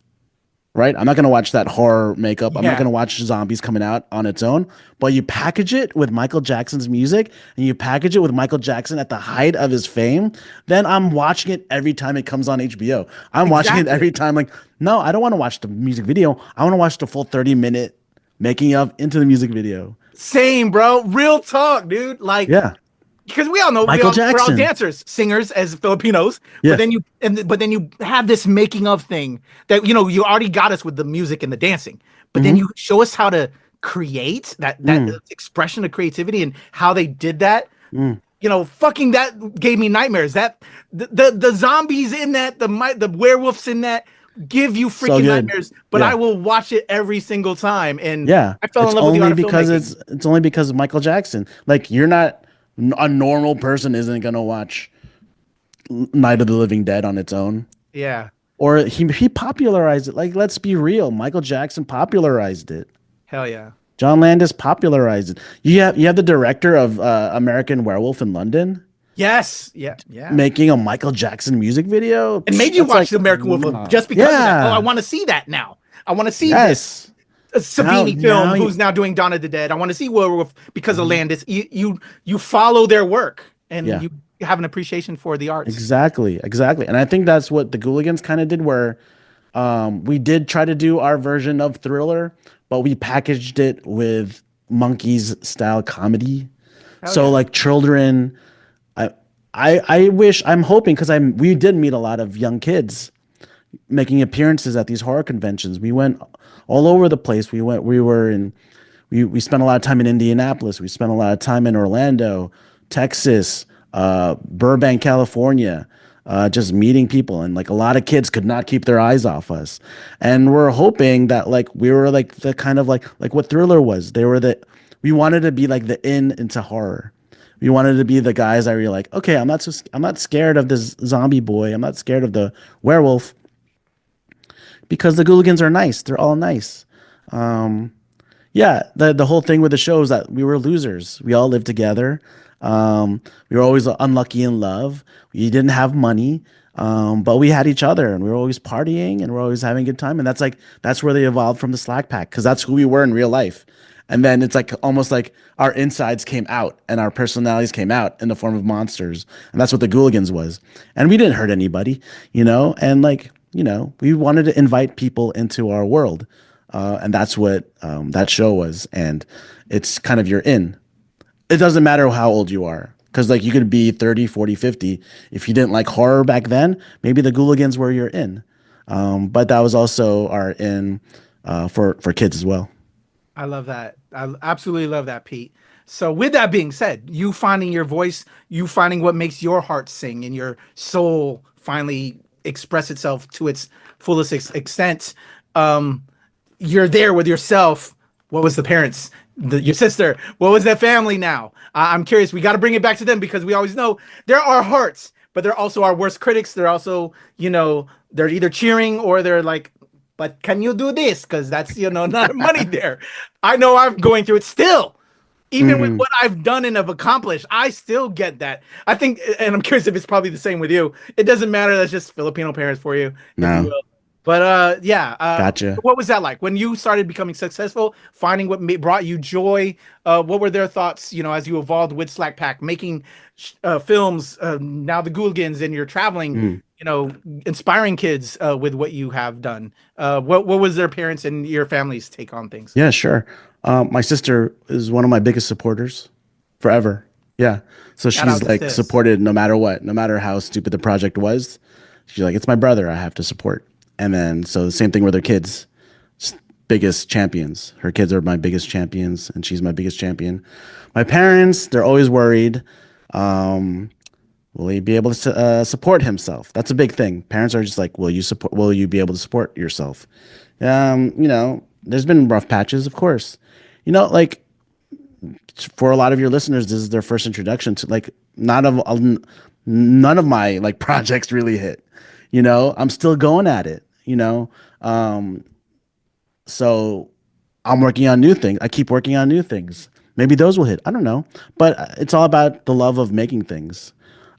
right? I'm not gonna watch that horror makeup. I'm not Yeah, gonna watch zombies coming out on its own. But you package it with Michael Jackson's music and you package it with Michael Jackson at the height of his fame, then I'm watching it every time it comes on HBO. I'm watching it exactly. every time. Like, no, I don't want to watch the music video. I want to watch the full 30-minute making of into the music video. Same, bro. Real talk, dude. Like, Yeah. because we all know Michael we're all Jackson. dancers, singers as Filipinos, but Yeah. then you have this making of thing that you already got us with the music and the dancing, but then Hmm. you show us how to create that Mm, expression of creativity and how they did that. mm. Fucking that gave me nightmares. That the zombies in that, the werewolves in that give you So freaking good. nightmares, but I Yeah. will watch it every single time. And Yeah. I fell in love with the art of filmmaking. It's only because of Michael Jackson. Like you're not a normal person isn't gonna watch Night of the Living Dead on its own. Yeah, Or he popularized it. Like let's be real, Michael Jackson popularized it. hell yeah. John Landis popularized it. You have the director of American Werewolf in London Yes, yeah, yeah. making a Michael Jackson music video. And made you That's watch like, the American Wolf just because of that. Oh, I yeah. want to see that now. I want to see this Yes. Savini film, Now you. who's now doing Dawn of the Dead. I want to see Werewolf because of Mhm. Landis. You follow their work and Yeah. you have an appreciation for the arts. Exactly, exactly. And I think that's what the Ghouligans kind of did, where we did try to do our version of Thriller, but we packaged it with monkeys style comedy. Hell So yeah. like children, I I wish I'm hoping because we did meet a lot of young kids making appearances at these horror conventions. We went all over the place. We spent a lot of time in Indianapolis. We spent a lot of time in Orlando, Texas, Burbank, California, just meeting people. And like a lot of kids could not keep their eyes off us. And we're hoping that like we were like the kind of like what Thriller was. We wanted to be like the in into horror. We wanted to be the guys that were like, okay, I'm not scared of this zombie boy. I'm not scared of the werewolf because the Ghouligans are nice. They're all nice. Um, yeah, the whole thing with the show is that we were losers. We all lived together. We were always unlucky in love. We didn't have money, but we had each other, and we were always partying, and we're always having a good time. And that's where they evolved from the Slack Pack because that's who we were in real life. And then it's like almost like our insides came out and our personalities came out in the form of monsters, and that's what the Ghouligans was. And we didn't hurt anybody, and like we wanted to invite people into our world. And that's what that show was. And it's kind of you're in. It doesn't matter how old you are. Because like you could be 30, 40, 50. If you didn't like horror back then, maybe the Ghouligans were your in. But that was also our in for kids as well. I love that. I absolutely love that, Pete. So, with that being said, you finding your voice, you finding what makes your heart sing and your soul finally express itself to its fullest extent. Um, you're there with yourself. What was the parents? Your sister. What was that family now? I'm curious. We got to bring it back to them because we always know they're our hearts, but they're also our worst critics. They're also, they're either cheering or they're like, but can you do this? Because that's, not money there. I know I'm going through it still. Even with Mm, what I've done and have accomplished, I still get that. I think, and I'm curious if it's probably the same with you. It doesn't matter. That's just Filipino parents for you, if you no, will. But yeah. gotcha. What was that like when you started becoming successful, finding what brought you joy? What were their thoughts, as you evolved with Slack Pack, making films, now the Ghouligans, and you're traveling, Mm. inspiring kids with what you have done? What was their parents and your family's take on things? Yeah, sure. My sister is one of my biggest supporters forever. Yeah. So Shout she's out to like sis. supported no matter what, no matter how stupid the project was. She's like, it's my brother. I have to support. And then, so the same thing with her kids, biggest champions. Her kids are my biggest champions, and she's my biggest champion. My parents, they're always worried. Um, Will he be able to support himself? That's a big thing. Parents are just like, will you be able to support yourself? There's been rough patches, of course. Like for a lot of your listeners, this is their first introduction to like none of my like projects really hit. I'm still going at it. So I'm working on new things. I keep working on new things. Maybe those will hit. I don't know, but it's all about the love of making things.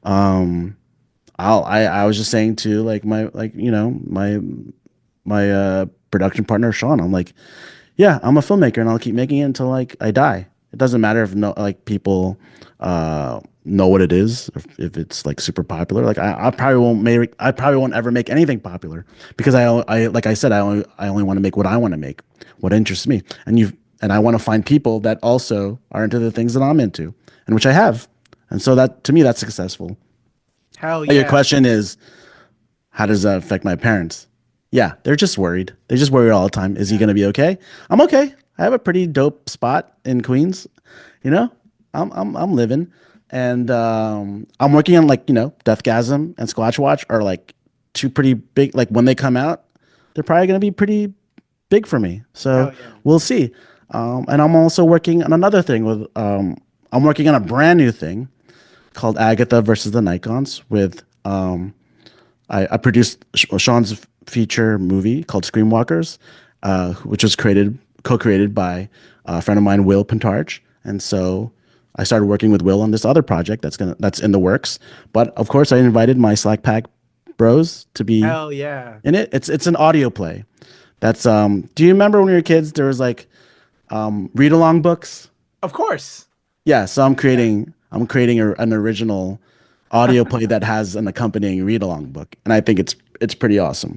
Um, I was just saying to like my production partner Sean. I'm like, yeah, I'm a filmmaker and I'll keep making it until like I die. It doesn't matter if no like people know what it is, if it's like super popular. Like I probably won't ever make anything popular because I like I said I only want to make what I want to make, what interests me. And I want to find people that also are into the things that I'm into, and which I have. And so that to me that's successful. Hell Your yeah. question is, how does that affect my parents? Yeah, they're just worried. They just worry all the time. Is he going to be okay? I'm okay. I have a pretty dope spot in Queens. You know, I'm living, and I'm working on like Deathgasm and Squatch Watch are like two pretty big. Like when they come out, they're probably going to be pretty big for me. So Hell yeah. we'll see. And I'm also working on another thing with. I'm working on a brand new thing called Agatha versus the Nikons with I produced Sean's feature movie called Screamwalkers, which was co-created by a friend of mine, Will Pentarch. And so I started working with Will on this other project that's in the works. But of course, I invited my Slack Pack bros to be Hell yeah. in it. It's an audio play. That's Do you remember when we were kids? There was like read along books. Of course. Yeah, so I'm creating an original audio play that has an accompanying read along book, and I think it's pretty awesome.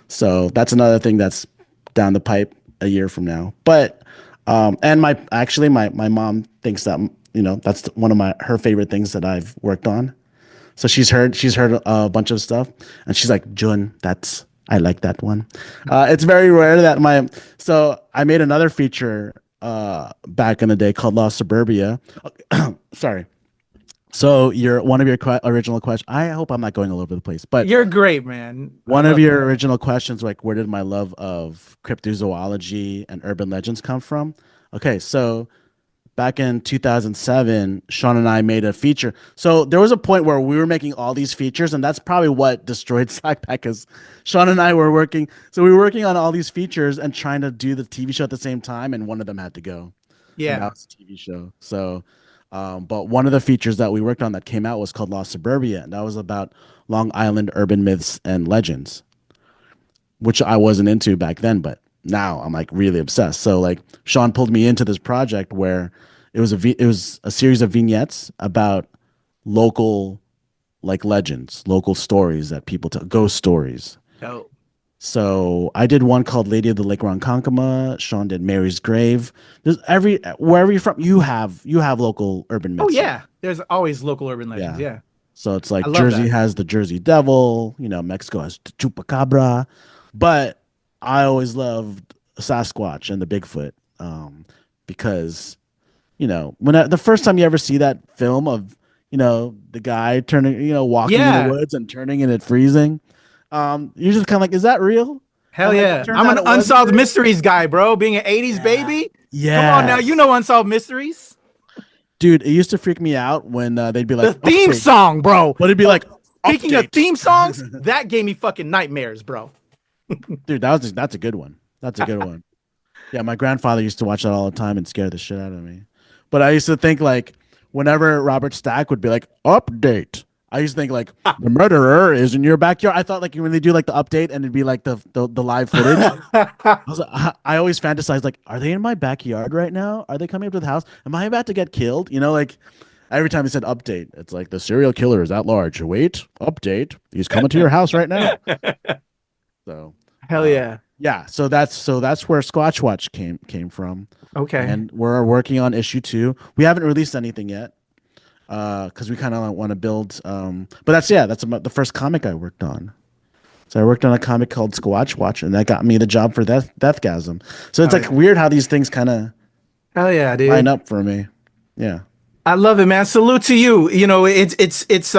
So that's another thing that's down the pipe a year from now. But and my mom thinks that that's one of her favorite things that I've worked on. So she's heard a bunch of stuff, and she's like, Jun, I like that one. It's very rare that so I made another feature back in the day called Lost Suburbia. Sorry. So one of your original questions. I hope I'm not going all over the place, but You're great, man. one of your original questions, like where did my love of cryptozoology and urban legends come from? Okay, so back in 2007, Sean and I made a feature. So there was a point where we were making all these features, and that's probably what destroyed Slackpack because Sean and I were working. So we were working on all these features and trying to do the TV show at the same time, and one of them had to go. And Yeah. that was a TV show. So, but one of the features that we worked on that came out was called Lost Suburbia, and that was about Long Island urban myths and legends, which I wasn't into back then, but now I'm like really obsessed. So like Sean pulled me into this project where it was a series of vignettes about local like legends, local stories that people tell, ghost stories. Dope. So I did one called Lady of the Lake Ronkonkoma. Sean did Mary's Grave. There's wherever you're from, you have local urban Oh myths. yeah. There's always local urban legends. Yeah. Yeah. So it's like I love Jersey that. has the Jersey Devil, Mexico has the Chupacabra, but I always loved Sasquatch and the Bigfoot because the first time you ever see that film of the guy turning walking in the Yeah. woods and turning and it freezing, you're just kind of like, is that real? Hell And like yeah. it turns I'm out an it wasn't unsolved real. mysteries guy, bro. Being an 80s Yeah. baby. Come on now. You Yes. know unsolved mysteries. Dude, it used to freak me out when they'd be The like theme update, song, bro. but it'd be like Speaking of update. theme songs, that gave me fucking nightmares, bro. Dude, that's a good one. That's a good one. Yeah, my grandfather used to watch that all the time and scare the shit out of me. But I used to think like whenever Robert Stack would be like, update, I used to think like the murderer is in your backyard. I thought like when they do like the update and it'd be like the live footage. I always fantasized like, are they in my backyard right now? Are they coming up to the house? Am I about to get killed? Like every time he said update, it's like the serial killer is at large. Wait, update. He's coming to your house right now. So Hell yeah. yeah, so that's where Squatch Watch came from, Okay. and we're working on issue 2. We haven't released anything yet, because we kind of want to build. But that's about the first comic I worked on. So I worked on a comic called Squatch Watch, and that got me the job for Deathgasm. So it's Oh, like yeah. weird how these things kind of Hell yeah, line dude. up for me. Yeah. I love it, man. Salute to you. It's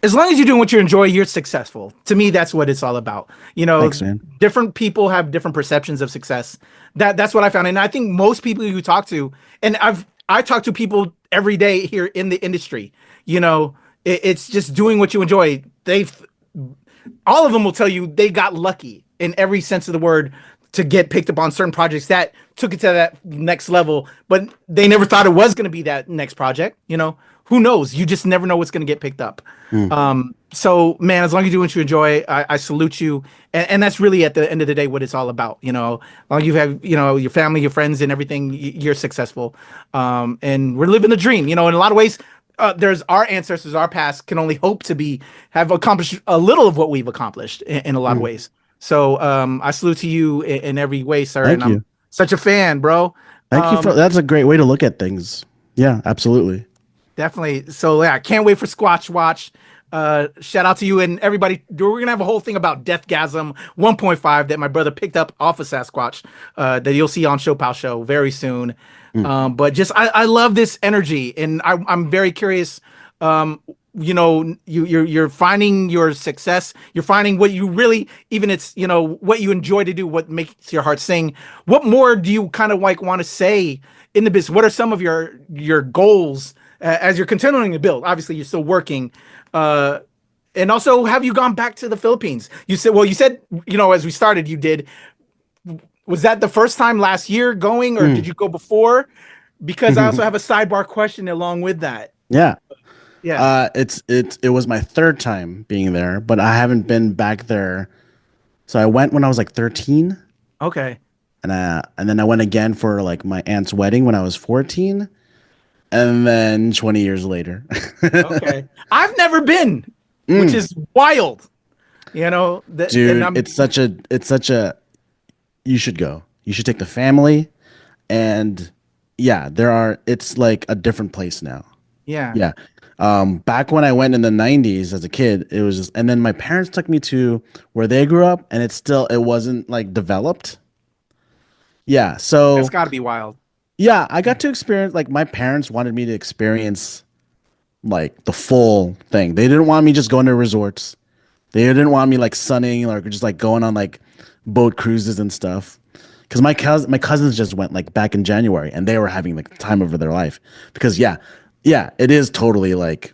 as long as you're doing what you enjoy, you're successful. To me, that's what it's all about. You know, Thanks, man. different people have different perceptions of success. That's what I found. And I think most people you talk to, and I talk to people every day here in the industry, you know, it's just doing what you enjoy. All of them will tell you they got lucky in every sense of the word to get picked up on certain projects that took it to that next level, but they never thought it was going to be that next project. You know, who knows? You just never know what's going to get picked up. Mm. So man, as long as you do what you enjoy, I salute you. And that's really at the end of the day what it's all about. You know, as long as you have, you know, your family, your friends and everything, you're successful. And we're living the dream, you know, in a lot of ways. There's our ancestors, our past can only hope to have accomplished a little of what we've accomplished in a lot of Mm. ways. So I salute to you in every way, sir, and Thank I'm you. such a fan, bro. Thank you for Um, that's a great way to look at things. Yeah, absolutely. Definitely. So yeah, I can't wait for Squatch Watch. Shout out to you and everybody. We're gonna have a whole thing about Deathgasm 1.5 that my brother picked up off of Sasquatch. That you'll see on ShoPowSho very soon. Mm. But just I love this energy, and I'm very curious. You know, you're finding your success. You're finding what you really, even it's, you know, what you enjoy to do, what makes your heart sing. What more do you kind of like want to say in the business? What are some of your goals as you're continuing to build? Obviously, you're still working. Uh, and also, have you gone back to the Philippines? You said, you know, as we started, you did. Was that the first time last year going, or did Mm. you go before? Because I also have a sidebar question along with that. Yeah. Yeah. It was my third time being there, but I haven't been back there. So I went when I was like 13, Okay. and then I went again for like my aunt's wedding when I was 14, and then 20 years later. Okay. I've never been, which Mm. is wild. You know, and Dude, I'm it's such a you should go. You should take the family, and yeah, it's like a different place now. yeah. Yeah. Back when I went in the 90s as a kid, it was just, and then my parents took me to where they grew up, and it wasn't like developed. Yeah. That's So got to be wild. yeah, I got to experience, like, my parents wanted me to experience like the full thing. They didn't want me just going to resorts. They didn't want me like sunning or just like going on like boat cruises and stuff. Because my cousins just went like back in January, and they were having like the time of their life. Because yeah, it is totally like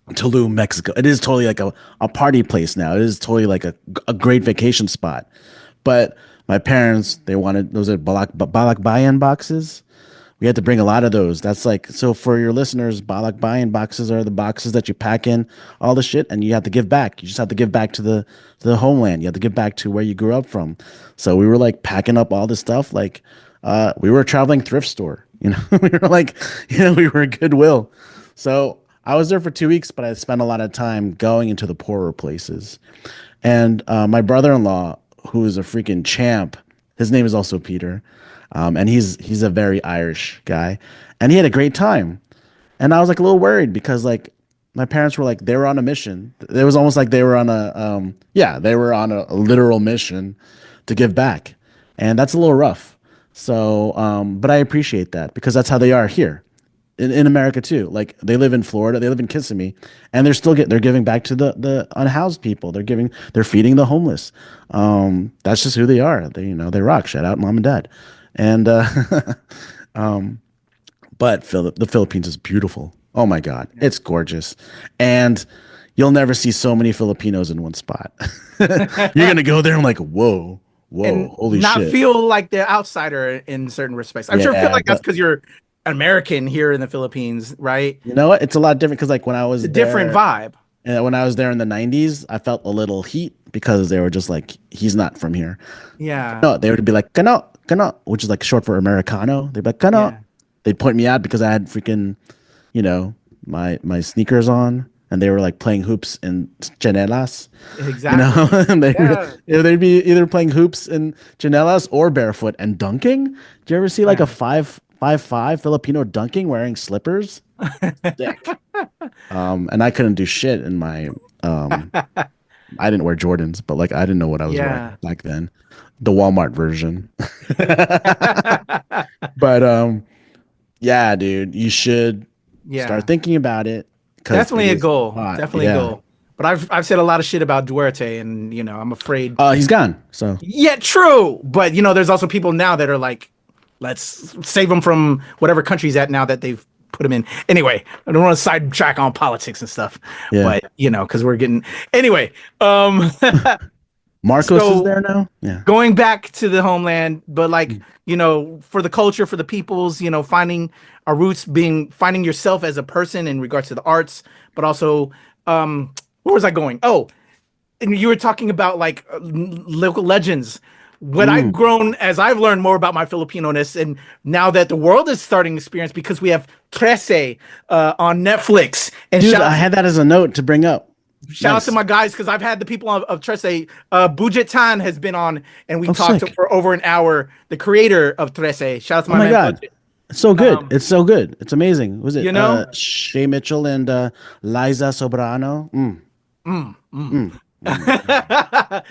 Tulum, Mexico. It is totally like a party place now. It is totally like a great vacation spot. But my parents, they wanted those are balakbayan boxes. We had to bring a lot of those. That's like, so for your listeners, balakbayan boxes are the boxes that you pack in all the shit, and you have to give back. You just have to give back to the homeland. You have to give back to where you grew up from. So we were like packing up all this stuff. Like we were a traveling thrift store. You know, we were like, we were Goodwill. So I was there for 2 weeks, but I spent a lot of time going into the poorer places. And my brother-in-law, who is a freaking champ, his name is also Peter, and he's a very Irish guy, and he had a great time. And I was like a little worried because like my parents were like they were on a mission. It was almost like they were on they were on a literal mission to give back, and that's a little rough. So, but I appreciate that because that's how they are here in America too. Like they live in Florida, they live in Kissimmee, and they're giving back to the unhoused people. They're feeding the homeless. That's just who they are. They rock. Shout out mom and dad. And um, but the Philippines is beautiful. Oh my God, it's gorgeous, and you'll never see so many Filipinos in one spot. You're gonna go there and like, whoa, whoa, And holy not shit. feel like the outsider in certain respects. I'm sure feel Yeah, like that's because you're American here in the Philippines, right? you know what? It's a lot different because like when I It's a was different there. vibe. And when I was there in the 90s, I felt a little heat because they were just like, he's not from here. Yeah. No, they would be like, Kano, Kano, which is like short for Americano. They'd be like, Kano. Yeah. They'd point me out because I had freaking, you know, my sneakers on, and they were like playing hoops in chanelas, Exactly. and Yeah. they'd be either playing hoops in chanelas or barefoot and dunking. Do you ever see like a Yeah. 5'5" Filipino dunking wearing slippers? Sick. And I couldn't do shit in my um I didn't wear Jordans, but like I didn't know what I was wearing Yeah. back then. The Walmart version. But yeah, dude, you should start Yeah. thinking about it. because it Definitely a is goal. hot. Definitely a Yeah. goal. But I've said a lot of shit about Duarte, and I'm afraid. He's gone. So Yeah, true. But there's also people now that are like, let's save him from whatever country he's at now that they've put him in. Anyway, I don't want to sidetrack on politics and stuff, yeah. but because we're getting anyway. Marcos is So there now. Yeah. going back to the homeland, but like, Mm. for the culture, for the peoples, finding our roots, finding yourself as a person in regards to the arts, but also, where was I going? Oh, and you were talking about like local legends. What I've Mm. grown as I've learned more about my Filipino-ness, and now that the world is starting to experience because we have Trece on Netflix. And Dude, I had that as a note to bring up. shout out to Nice. my guys because I've had the people of Trece. Bujet Tan has been on, and we Oh, talked sick. for over an hour. The creator of Trece. Shout out to Oh my my man God. Budget. It's so good. Um, It's so good. It's amazing. Was it you know, Shay Mitchell and Liza Sobrano? mm, mm. Mm, mm.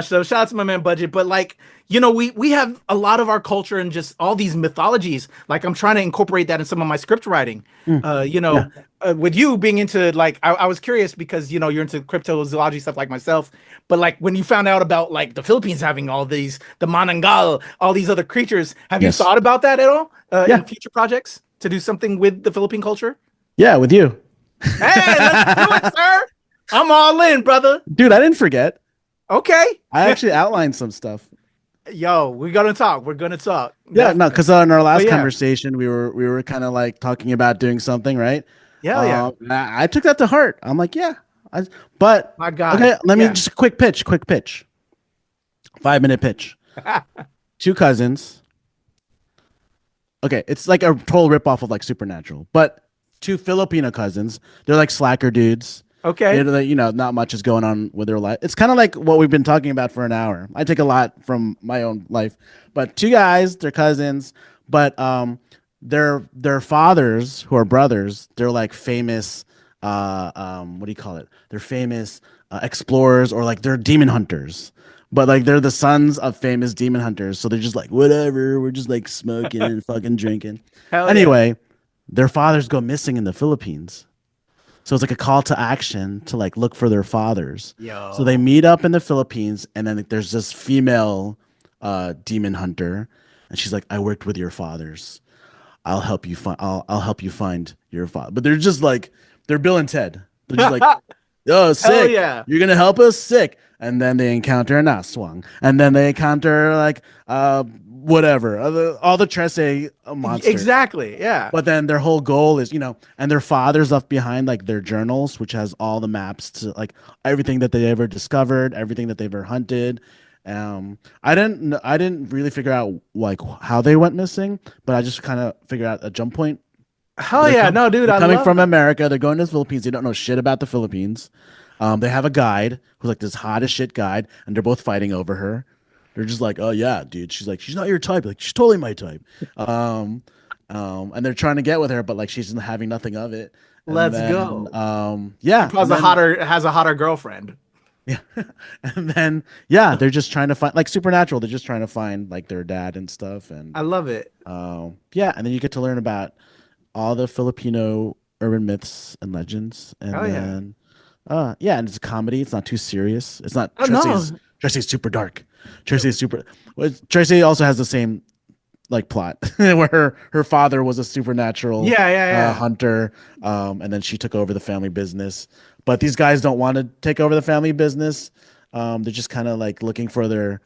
So shout out to my man Budget, but like we have a lot of our culture and just all these mythologies. Like I'm trying to incorporate that in some of my script writing. Mm. Yeah. With you being into like I was curious because you're into cryptozoology stuff like myself. But like when you found out about like the Philippines having all these the manangal, all these other creatures, have you Yes. thought about that at all in Yeah. future projects to do something with the Philippine culture? Yeah, with you. Hey, let's do it, sir. I'm all in, brother. Dude, I didn't forget. Okay. I actually outlined some stuff. Yo, we're gonna talk. We're gonna talk. Yeah, no, Definitely. because in our last But yeah, conversation, we were kind of like talking about doing something, right? hell yeah, I took that to heart. I'm like, yeah, but my guy. okay, let me Yeah. just quick pitch, 5 minute pitch. Two cousins. Okay, it's like a total ripoff of like Supernatural, but two Filipino cousins. They're like slacker dudes. Okay. Not much is going on with their life. It's kind of like what we've been talking about for an hour. I take a lot from my own life, but two guys, they're cousins, but their fathers, who are brothers, they're like famous. What do you call it? They're famous explorers, or like they're demon hunters. But like they're the sons of famous demon hunters, so they're just like whatever. We're just like smoking and fucking drinking. Hell yeah. Anyway, their fathers go missing in the Philippines. So it's like a call to action to like look for their fathers. So they Yo. meet up in the Philippines, and then like, there's this female demon hunter, and she's like, "I worked with your fathers. I'll help you find your father." But they're just like they're Bill and Ted. They're just like, "Oh, Hell sick! yeah. You're gonna help us, sick!" And then they encounter an aswang, and then they encounter like whatever all the Trece monsters. Exactly. Yeah. But then their whole goal is, and their fathers left behind like their journals, which has all the maps to like everything that they ever discovered, everything that they've ever hunted. I didn't really figure out like how they went missing, but I just kind of figured out a jump point. Hell yeah. No, dude, They're I coming love from that. America. They're going to the Philippines. They don't know shit about the Philippines. They have a guide who's like this hot as shit guide, and they're both fighting over her. They're just like, oh yeah, dude. She's like, she's not your type. Like, she's totally my type. And they're trying to get with her, but like she's having nothing of it. And Let's then, go. yeah, Has and a then, hotter girlfriend. yeah, and then yeah, they're just trying to find like Supernatural. They're just trying to find like their dad and stuff, and I love it. yeah, and then you get to learn about all the Filipino urban myths and legends, and Hell yeah. then yeah, and it's a comedy. It's not too serious. It's not Oh no. Tracy's super dark. Tracy is super. Well, Tracy also has the same like plot where her father was a supernatural Yeah, yeah, yeah. hunter, and then she took over the family business. But these guys don't want to take over the family business. They're just kind of like looking for their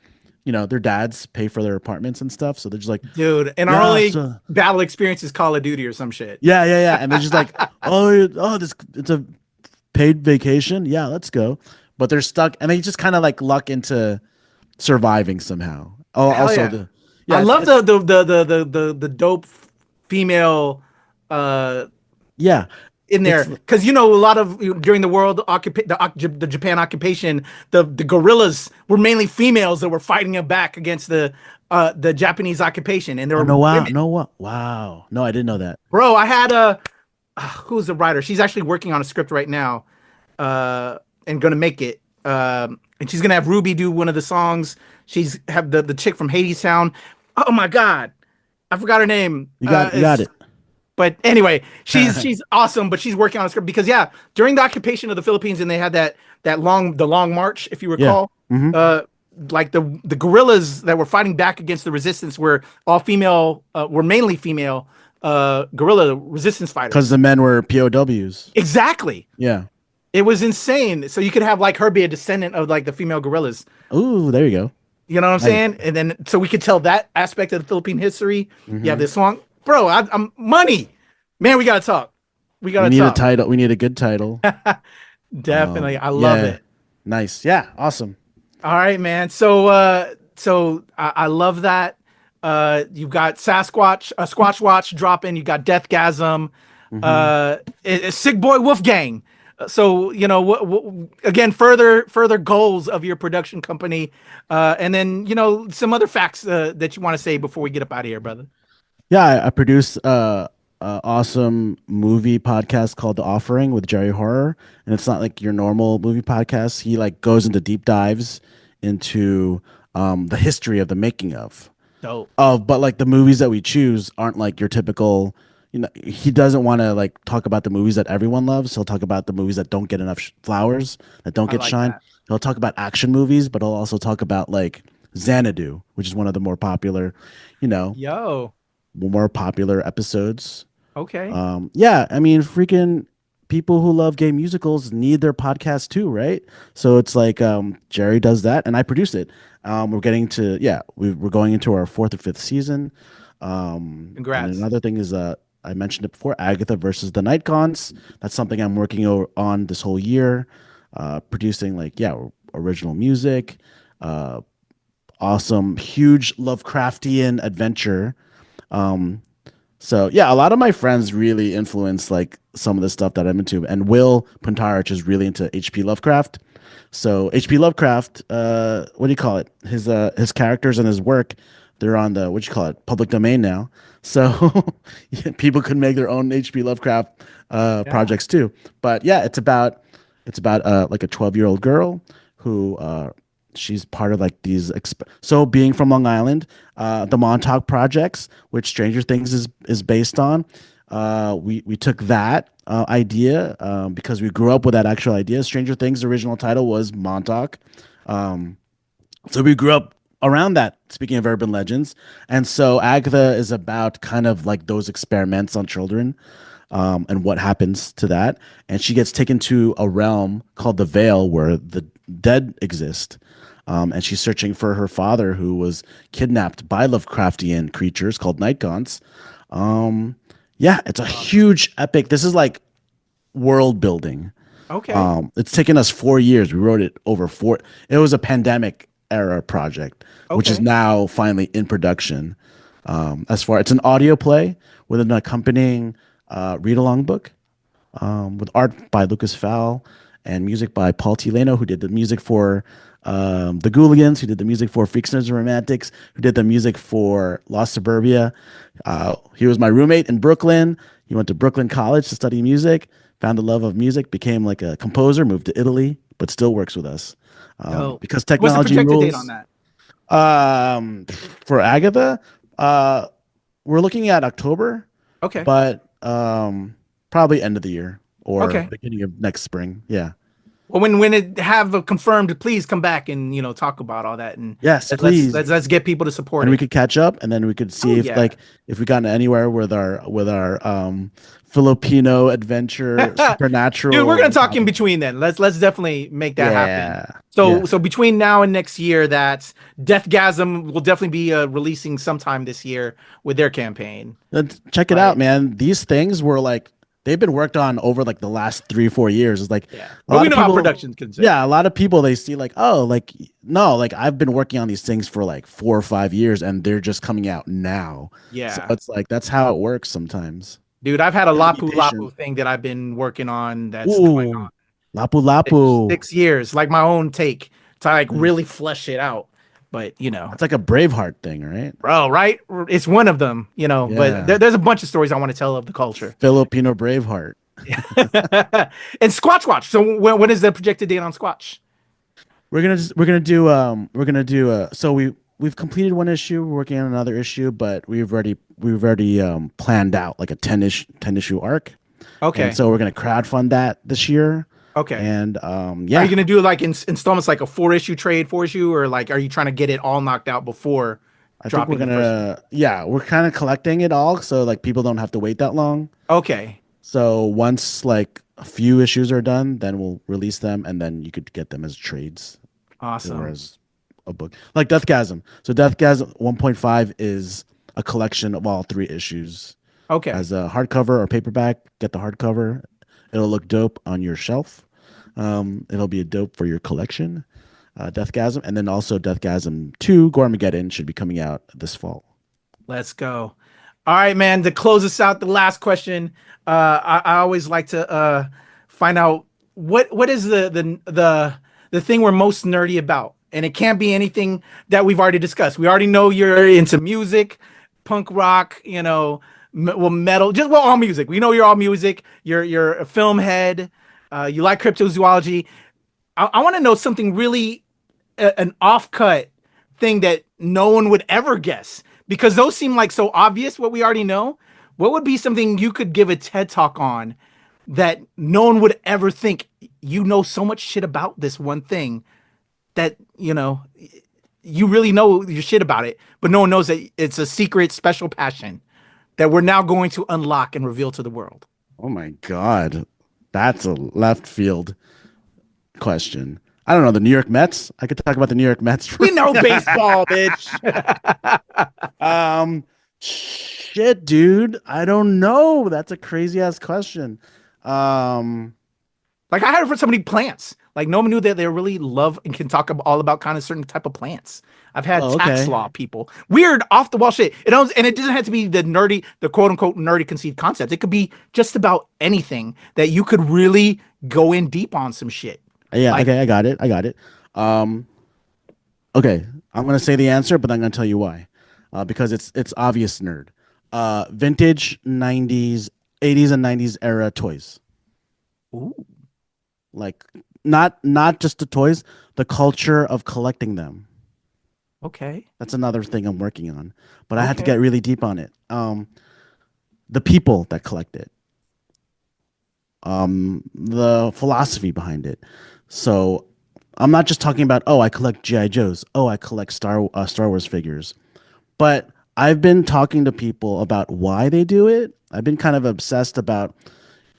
dads pay for their apartments and stuff. So they're just like, Dude, and our yeah, only so, battle experience is Call of Duty or some shit. yeah, and they're just like, oh, this it's a paid vacation. Yeah, let's go. But they're stuck, and they just kind of like luck into surviving somehow. Oh, Hell also yeah. the I yeah, love the dope female yeah, in there it's because a lot of during the world the Japan occupation, the guerrillas were mainly females that were fighting back against the Japanese occupation, and there oh were no, wow, women. no, what, wow, no, I didn't know that. Bro, I had a who's the writer? She's actually working on a script right now, and gonna make it. And she's gonna have Ruby do one of the songs. She's have the chick from Hades Town. Oh my god, I forgot her name. You got it. But anyway, she's awesome, but she's working on a script because yeah, during the occupation of the Philippines and they had the long march, if you Yeah. recall, Hmm. uh like the guerrillas that were fighting back against the resistance were all female, were mainly female guerrilla resistance Because fighters. the men were POWs. Exactly. Yeah. It was insane. So you could have like her be a descendant of like the female guerrillas. Ooh, there you go. You know what I'm Nice. saying? And then so we could tell that aspect of the Philippine history. You have Hmm. this song, bro. I'm money, man. We gotta talk. We We gotta need a talk. title. We need a good title. Definitely, I love Yeah. it. Nice. Yeah. Awesome. All right, man. So I love that. You've got Sasquatch, Squatch Watch dropping. You got Deathgasm, Hmm. Sick Boy Wolfgang. So again, further goals of your production company, and then some other facts that you want to say before we get up out of here, brother. Yeah, I produced a awesome movie podcast called The Offering with Jerry Horror, and it's not like your normal movie podcast. He like goes into deep dives into the history of the making Dope. but like the movies that we choose aren't like your typical. He doesn't want to like talk about the movies that everyone loves. He'll talk about the movies that don't get enough flowers, that don't I get like shine. that. He'll talk about action movies, but he'll also talk about like Xanadu, which is one of the more popular, you know, Yo. more popular episodes. Okay. Yeah, I mean, freaking people who love gay musicals need their podcast too, right? So it's like Jerry does that, and I produce it. We're getting to yeah, we're going into our fourth or fifth season. And Congrats. another thing is I mentioned it before, Agatha versus the Night Cons. That's something I'm working on this whole year, producing like yeah, original music, uh, awesome, huge Lovecraftian adventure. Um, so yeah, a lot of my friends really influence like some of the stuff that I'm into, and Will Puntarich is really into H.P. Lovecraft. So H.P. Lovecraft, what do you call it? His characters and his work, they're on the what do you call it, public domain now. So yeah, people could make their own H.P. Lovecraft Yeah. projects too. But yeah, it's about like a 12-year-old girl who she's part of like these so being from Long Island, the Montauk projects, which Stranger Things is based on. We took that idea because we grew up with that actual idea. Stranger Things' original title was Montauk. Um, so we grew up around that, speaking of urban legends. And so Agatha is about kind of like those experiments on children, and what happens to that. And she gets taken to a realm called the Veil where the dead exist. And she's searching for her father who was kidnapped by Lovecraftian creatures called night gaunts. Um, yeah, it's a Awesome. huge epic. This is like world building. Okay. It's taken us 4 years. We wrote it over four. It was a pandemic era project, which is Okay. now finally in production. It's an audio play with an accompanying read along book, with art by Lucas Fowl and music by Paul T. Leno, who did the music for the Ghouligans, who did the music for Freaks, Nerds, and Romantics, who did the music for Lost Suburbia. He was my roommate in Brooklyn. He went to Brooklyn College to study music, found the love of music, became like a composer, moved to Italy, but still works with us Dope. because What's the technology projected date on rules. that? Um, for Agatha, we're looking at October, Okay. but probably end of the year or Okay. beginning of next spring. Yeah. Well, when it have a confirmed, please come back and talk about all that and Yes, let's please. let's get people to support And we it. could catch up, and then we could Oh see if yeah. like if we got anywhere with our Filipino adventure Dude, we're gonna supernatural talk in topic. between then. Let's definitely make that happen. Yeah. So Yeah. so between now and next year, that Deathgasm will definitely be releasing sometime this year with their campaign, Check it out, right? man. These things were like they've been worked on over like the last 3 4 years. It's like Yeah. a But lot we of know how people, productions can say. yeah, a lot of people they see like, oh, like no, like I've been working on these things for like 4 or 5 years and they're just coming out now. So Yeah. it's like that's how it works sometimes. Dude, I've had a You gotta be Lapu patient. Lapu thing that I've been working on that's going Ooh, on Lapu Lapu. 6 years, like my own take to like really Nice. flesh it out. But That's like a Braveheart thing, right? bro, right? It's one of them, but Yeah. there's a bunch of stories I want to tell of the culture. Filipino Braveheart. And Squatch Watch. So when is the projected date on Squatch? We're gonna do so we we've completed one issue. We're working on another issue, but we've already planned out like a 10 issue arc, and Okay. so we're gonna crowdfund that this year. Okay. And Are you yeah, gonna do like installments, like a 4 issue trade, 4 issue, or like are you trying to get it all knocked out before I think we're dropping the first one? gonna yeah we're kind of collecting it all, so like people don't have to wait that long. Okay. So once like a few issues are done, then we'll release them, and then you could get them as trades or Awesome. as a book, like Deathgasm. So Deathgasm 1.5 is a collection of all 3 issues Okay. as a hardcover or paperback. Get the hardcover; it'll look dope on your shelf. It'll be a dope for your collection. Deathgasm, and then also Deathgasm 2, Gormageddon should be coming out this fall. Let's go. All right, man. To close us out, the last question. I always like to find out what is the thing we're most nerdy about, and it can't be anything that we've already discussed. We already know you're into music, punk rock, well, metal, just well, all music. We know you're all music. You're a film head. You like cryptozoology. I want to know something really an off-cut thing that no one would ever guess, because those seem like so obvious what we already know. What would be something you could give a TED talk on that no one would ever think? You know so much shit about this one thing that you really know your shit about it, but no one knows that it's a secret special passion that we're now going to unlock and reveal to the world. Oh my God, that's a left field question. I don't know, the New York Mets. I could talk about the New York Mets We for know baseball, bitch. shit, dude. I don't know. That's a crazy ass question. Um, Like I had it for so many plants. Like no one knew that they really love and can talk all about kind of certain type of plants. I've had oh, tax okay. law people, weird off the wall shit. And it doesn't have to be the nerdy, the quote unquote nerdy conceived concept. It could be just about anything that you could really go in deep on some shit. Yeah, Like, okay, I got it. I got it. Um, okay, I'm gonna say the answer, but I'm gonna tell you why. Because it's obvious nerd. Vintage 90s, 80s and 90s era toys. ooh, Like not just the toys, the culture of collecting them. okay, That's another thing I'm working on. But I had to okay, get really deep on it. The people that collect it, the philosophy behind it. So I'm not just talking about, oh, I collect GI Joes, oh, I collect Star Wars figures, but I've been talking to people about why they do it. I've been kind of obsessed about.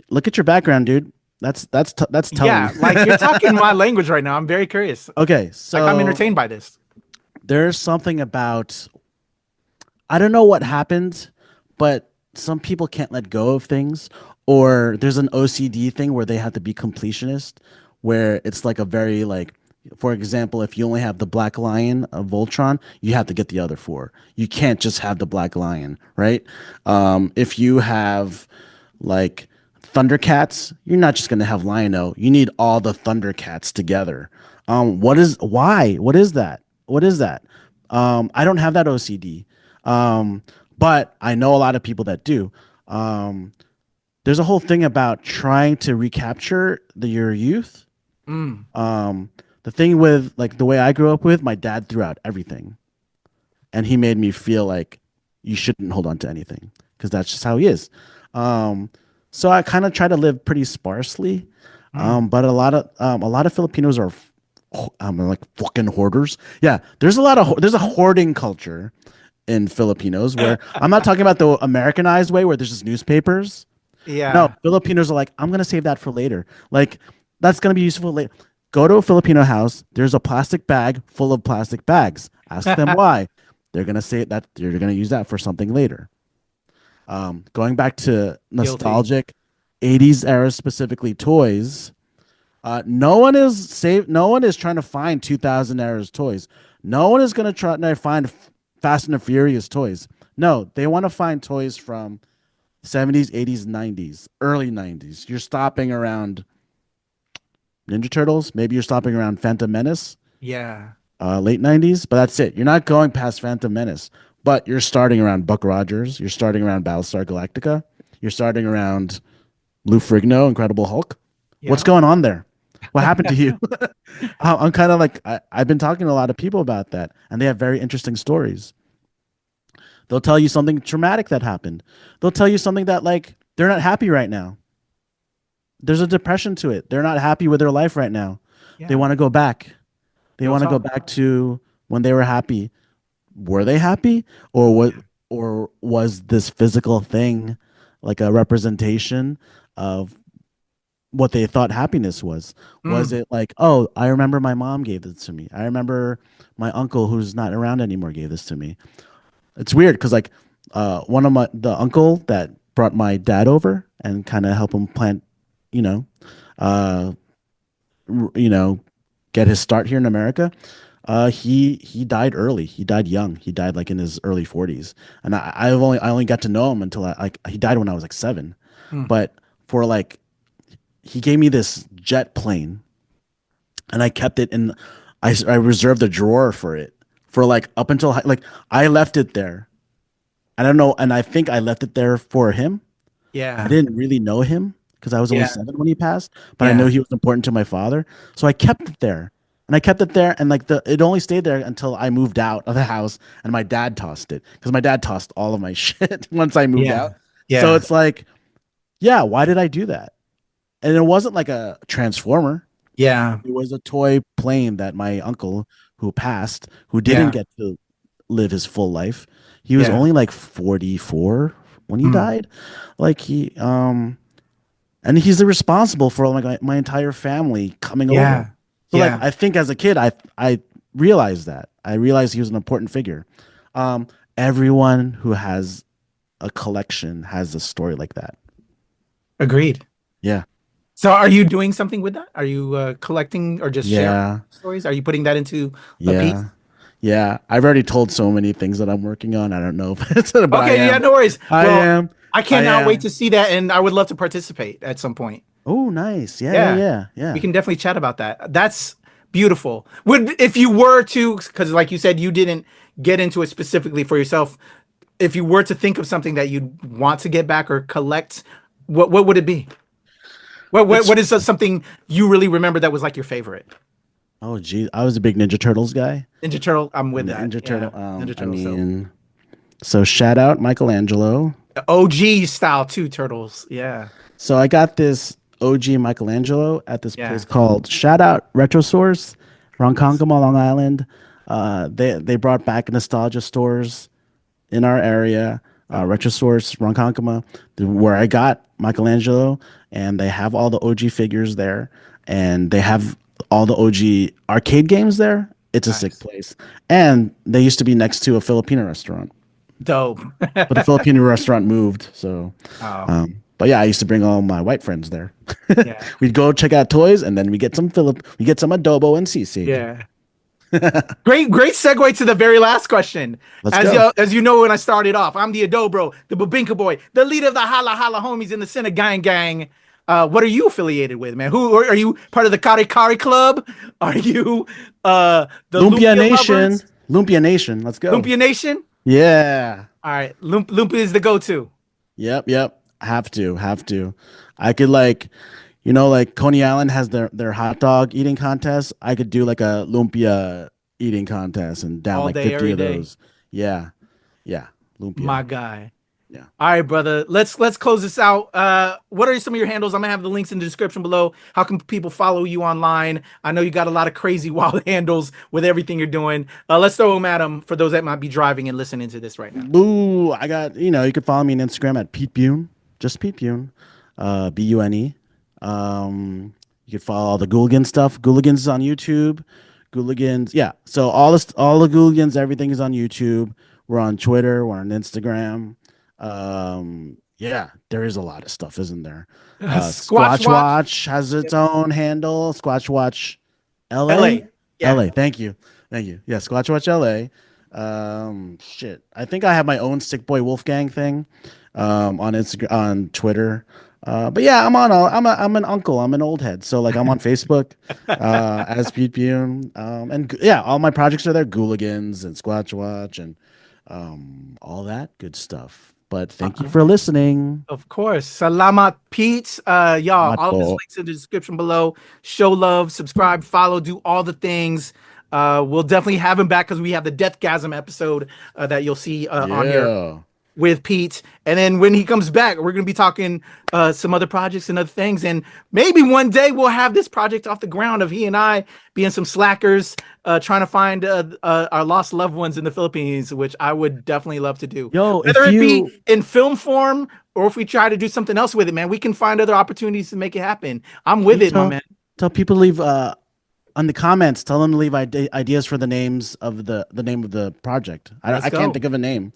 Look at your background, dude. That's telling. yeah. Like you're talking my language right now. I'm very curious. Okay, Like I'm so entertained by this. there's something about, I don't know what happened, but some people can't let go of things, or there's an OCD thing where they have to be completionist, where it's like a very like, for example, if you only have the Black Lion of Voltron, you have to get the other four. You can't just have the Black Lion, right? If you have like Thundercats, you're not just gonna have Lion-O. You need all the Thundercats together. What is why? What is that? What is that? I don't have that OCD. But I know a lot of people that do. Um, there's a whole thing about trying to recapture your youth. Mm, The thing with like the way I grew up with, my dad threw out everything, and he made me feel like you shouldn't hold on to anything because that's just how he is. Um, so I kind of try to live pretty sparsely, mm. but a lot of Filipinos are like fucking hoarders. Yeah, there's a hoarding culture in Filipinos where I'm not talking about the Americanized way where there's just newspapers. No, Yeah. Filipinos are like, I'm gonna save that for later. Like that's gonna be useful later. Go to a Filipino house. There's a plastic bag full of plastic bags. Ask them why. They're gonna say that they're gonna use that for something later. Going back to Guilty. nostalgic 80s era specifically toys. No one is trying to find 2000 eras toys. No one is gonna try to find Fast and the Furious toys. No, they want to find toys from 70s, 80s, 90s, early 90s. You're stopping around Ninja Turtles. Maybe you're stopping around Phantom Menace, Yeah. late 90s, but that's it. You're not going past Phantom Menace, but you're starting around Buck Rogers. You're starting around Battlestar Galactica. You're starting around Lou Ferrigno, Incredible Hulk. What's Yeah. going on there? What happened to you? I'm kind of like I've been talking to a lot of people about that, and they have very interesting stories. They'll tell you something traumatic that happened. They'll tell you something that like they're not happy right now. There's a depression to it. They're not happy with their life right now. They Yeah. want to go back. They Real want to go talk. back to when they were happy. Were they happy, or what, or was this physical thing like a representation of what they thought happiness was? Was Mm. it like, oh, I remember my mom gave this to me. I remember my uncle who's not around anymore gave this to me. It's weird because like one of my the uncle that brought my dad over and kind of help him plant, you know, uh, you know, get his start here in America. He died early. He died young. He died like in his early 40s. And I only got to know him until I like he died when I was like 7. Mm. But for like he gave me this jet plane and I kept it in I reserved a drawer for it for like up until like I left it there. I don't know, and I think I left it there for him. I Yeah. didn't really know him because I was only Yeah. 7 when he passed, but I Yeah. know he was important to my father. So I kept it there. And I kept it there and like the it only stayed there until I moved out of the house and my dad tossed it because my dad tossed all of my shit once I moved Yeah. out. So Yeah. it's like, yeah, why did I do that? And it wasn't like a transformer. Yeah. It was a toy plane that my uncle who passed, who didn't Yeah. get to live his full life. He was Yeah. only like 44 when he Mm. died. Like he and he's responsible for like my entire family coming over. Yeah. So like Yeah. I think as a kid I realized that. I realized he was an important figure. Um Everyone who has a collection has a story like that. Agreed. Yeah. So are you doing something with that? Are you collecting or just sharing Yeah. stories? Are you putting that into a piece? Yeah. Yeah. I've already told so many things that I'm working on. I don't know if it's but I Okay, yeah, am. no worries. I Well, am. I I cannot wait to am. see that, and I would love to participate at some point. Oh, nice. Yeah, yeah, Yeah, yeah. we Yeah. can definitely chat about that. That's beautiful. Would if you were to, because like you said, you didn't get into it specifically for yourself. If you were to think of something that you'd want to get back or collect, what would it be? It's What is something you really remember that was like your favorite? oh geez. I was a big Ninja Turtles guy. Ninja Turtle. I'm with And the that. Ninja Turtle, Yeah, Ninja I Turtle. So mean, so shout out Michelangelo. the OG style too, Turtles. Yeah, So I got this OG Michelangelo at this yeah. place called Shout Out Retro Source, Nice. Ronkonkoma, Long Island. They brought back nostalgia stores in our area, Oh, Retro Source, Ronkonkoma, where I got Michelangelo, and they have all the OG figures there, and they have all the OG arcade games there. It's a sick nice. place, and they used to be next to a Filipino restaurant. Dope. But the Filipino restaurant moved. So, Oh, but yeah, I used to bring all my white friends there. yeah. We'd go check out toys, and then we get some adobo and sisig. Yeah. Great segue to the very last question. Let's go. As you know, when I started off, I'm the Adobro, the Babinka boy, the leader of the Hala Hala homies in the Center Gang Gang. What are you affiliated with, man? Who are you part of the Kari Kari Club? Are you the Lumpia Lumpia Nation. lovers? Lumpia Nation. Let's go. Lumpia Nation? Yeah. All right, Lumpia is the go-to. Yep. Yep. Have to. Have to. I could like, like Coney Island has their hot dog eating contest. I could do like a lumpia eating contest and down All like day, 50 every of day. those. Yeah. Yeah. Lumpia. My guy. Yeah. All right, brother. Let's close this out. What are some of your handles? I'm gonna have the links in the description below. How can people follow you online? I know you got a lot of crazy wild handles with everything you're doing. Let's throw them at them for those that might be driving and listening to this right now. Boo. I got, you could follow me on Instagram at Pete Bune. Just Pete Bune. Bune. You could follow all the Ghouligan stuff. Ghouligans is on YouTube. Ghouligans, yeah. So all the Ghouligans, everything is on YouTube. We're on Twitter. We're on Instagram. Yeah, there is a lot of stuff, isn't there? Squatch Squatch Watch, Watch has its own handle. Squatch Watch LA. LA. Yeah. LA. Thank you. Thank you. Yeah, Squatch Watch LA. Shit. I think I have my own Sick Boy Wolfgang thing on Instagram, on Twitter. But yeah, I'm an uncle. I'm an old head. So like I'm on Facebook as Pete Bune. Yeah, all my projects are there. Ghouligans and Squatch Watch and all that good stuff. But thank you for listening. Of course. Salamat Pete. Y'all, Not all of this po. links in the description below. Show love, subscribe, follow, do all the things. We'll definitely have him back because we have the Deathgasm episode that you'll see on here Yeah. with Pete. And then when he comes back, we're going to be talking some other projects and other things. And maybe one day we'll have this project off the ground of he and I being some slackers trying to find our lost loved ones in the Philippines, which I would definitely love to do. Yo, Whether if it you be in film form or if we try to do something else with it, man, we can find other opportunities to make it happen. I'm with you it, my man. tell people to leave on the comments, tell them to leave ideas for the names of the name of the project. Let's I go. can't think of a name.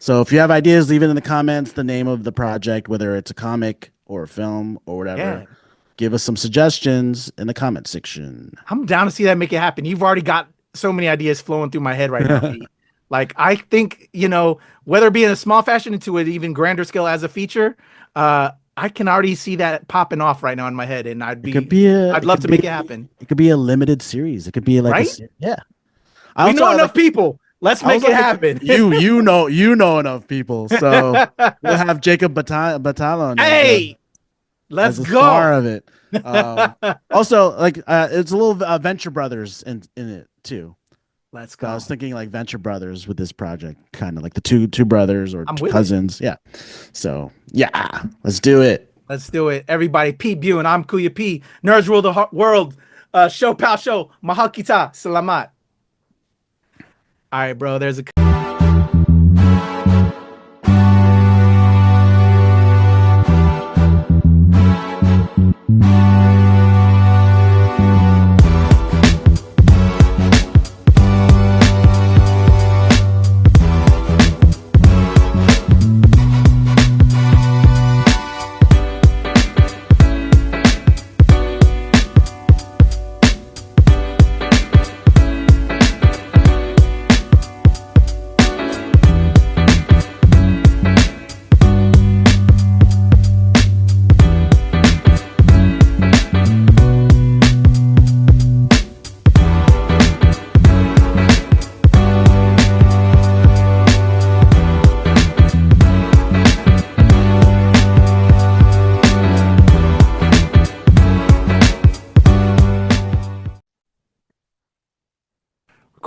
So if you have ideas, leave it in the comments, the name of the project, whether it's a comic or a film or whatever. Yeah. Give us some suggestions in the comment section. I'm down to see that make it happen. You've already got so many ideas flowing through my head right now, Pete. Like, I think, whether it be in a small fashion into an even grander scale as a feature, I can already see that popping off right now in my head, and I'd love to make it happen. It could be a limited series. It could be like right? Yeah. We know enough people. Let's make it happen. you know enough people. So we'll have Jacob Batalon. Hey, let's as the go. star of it. Also, like it's a little Venture Brothers in it too. Let's go. I was thinking like Venture Brothers with this project, kind of like the two brothers or cousins. Yeah. So yeah, let's do it. Let's do it. Everybody, Pete Bune. I'm Kuya P. Nerds rule the world. ShoPowSho. Mahal kita. Salamat. All right, bro. There's a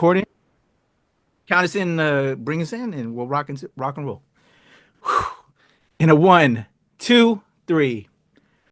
recording. Count us in, bring us in, and we'll rock and roll. In a 1, 2, 3.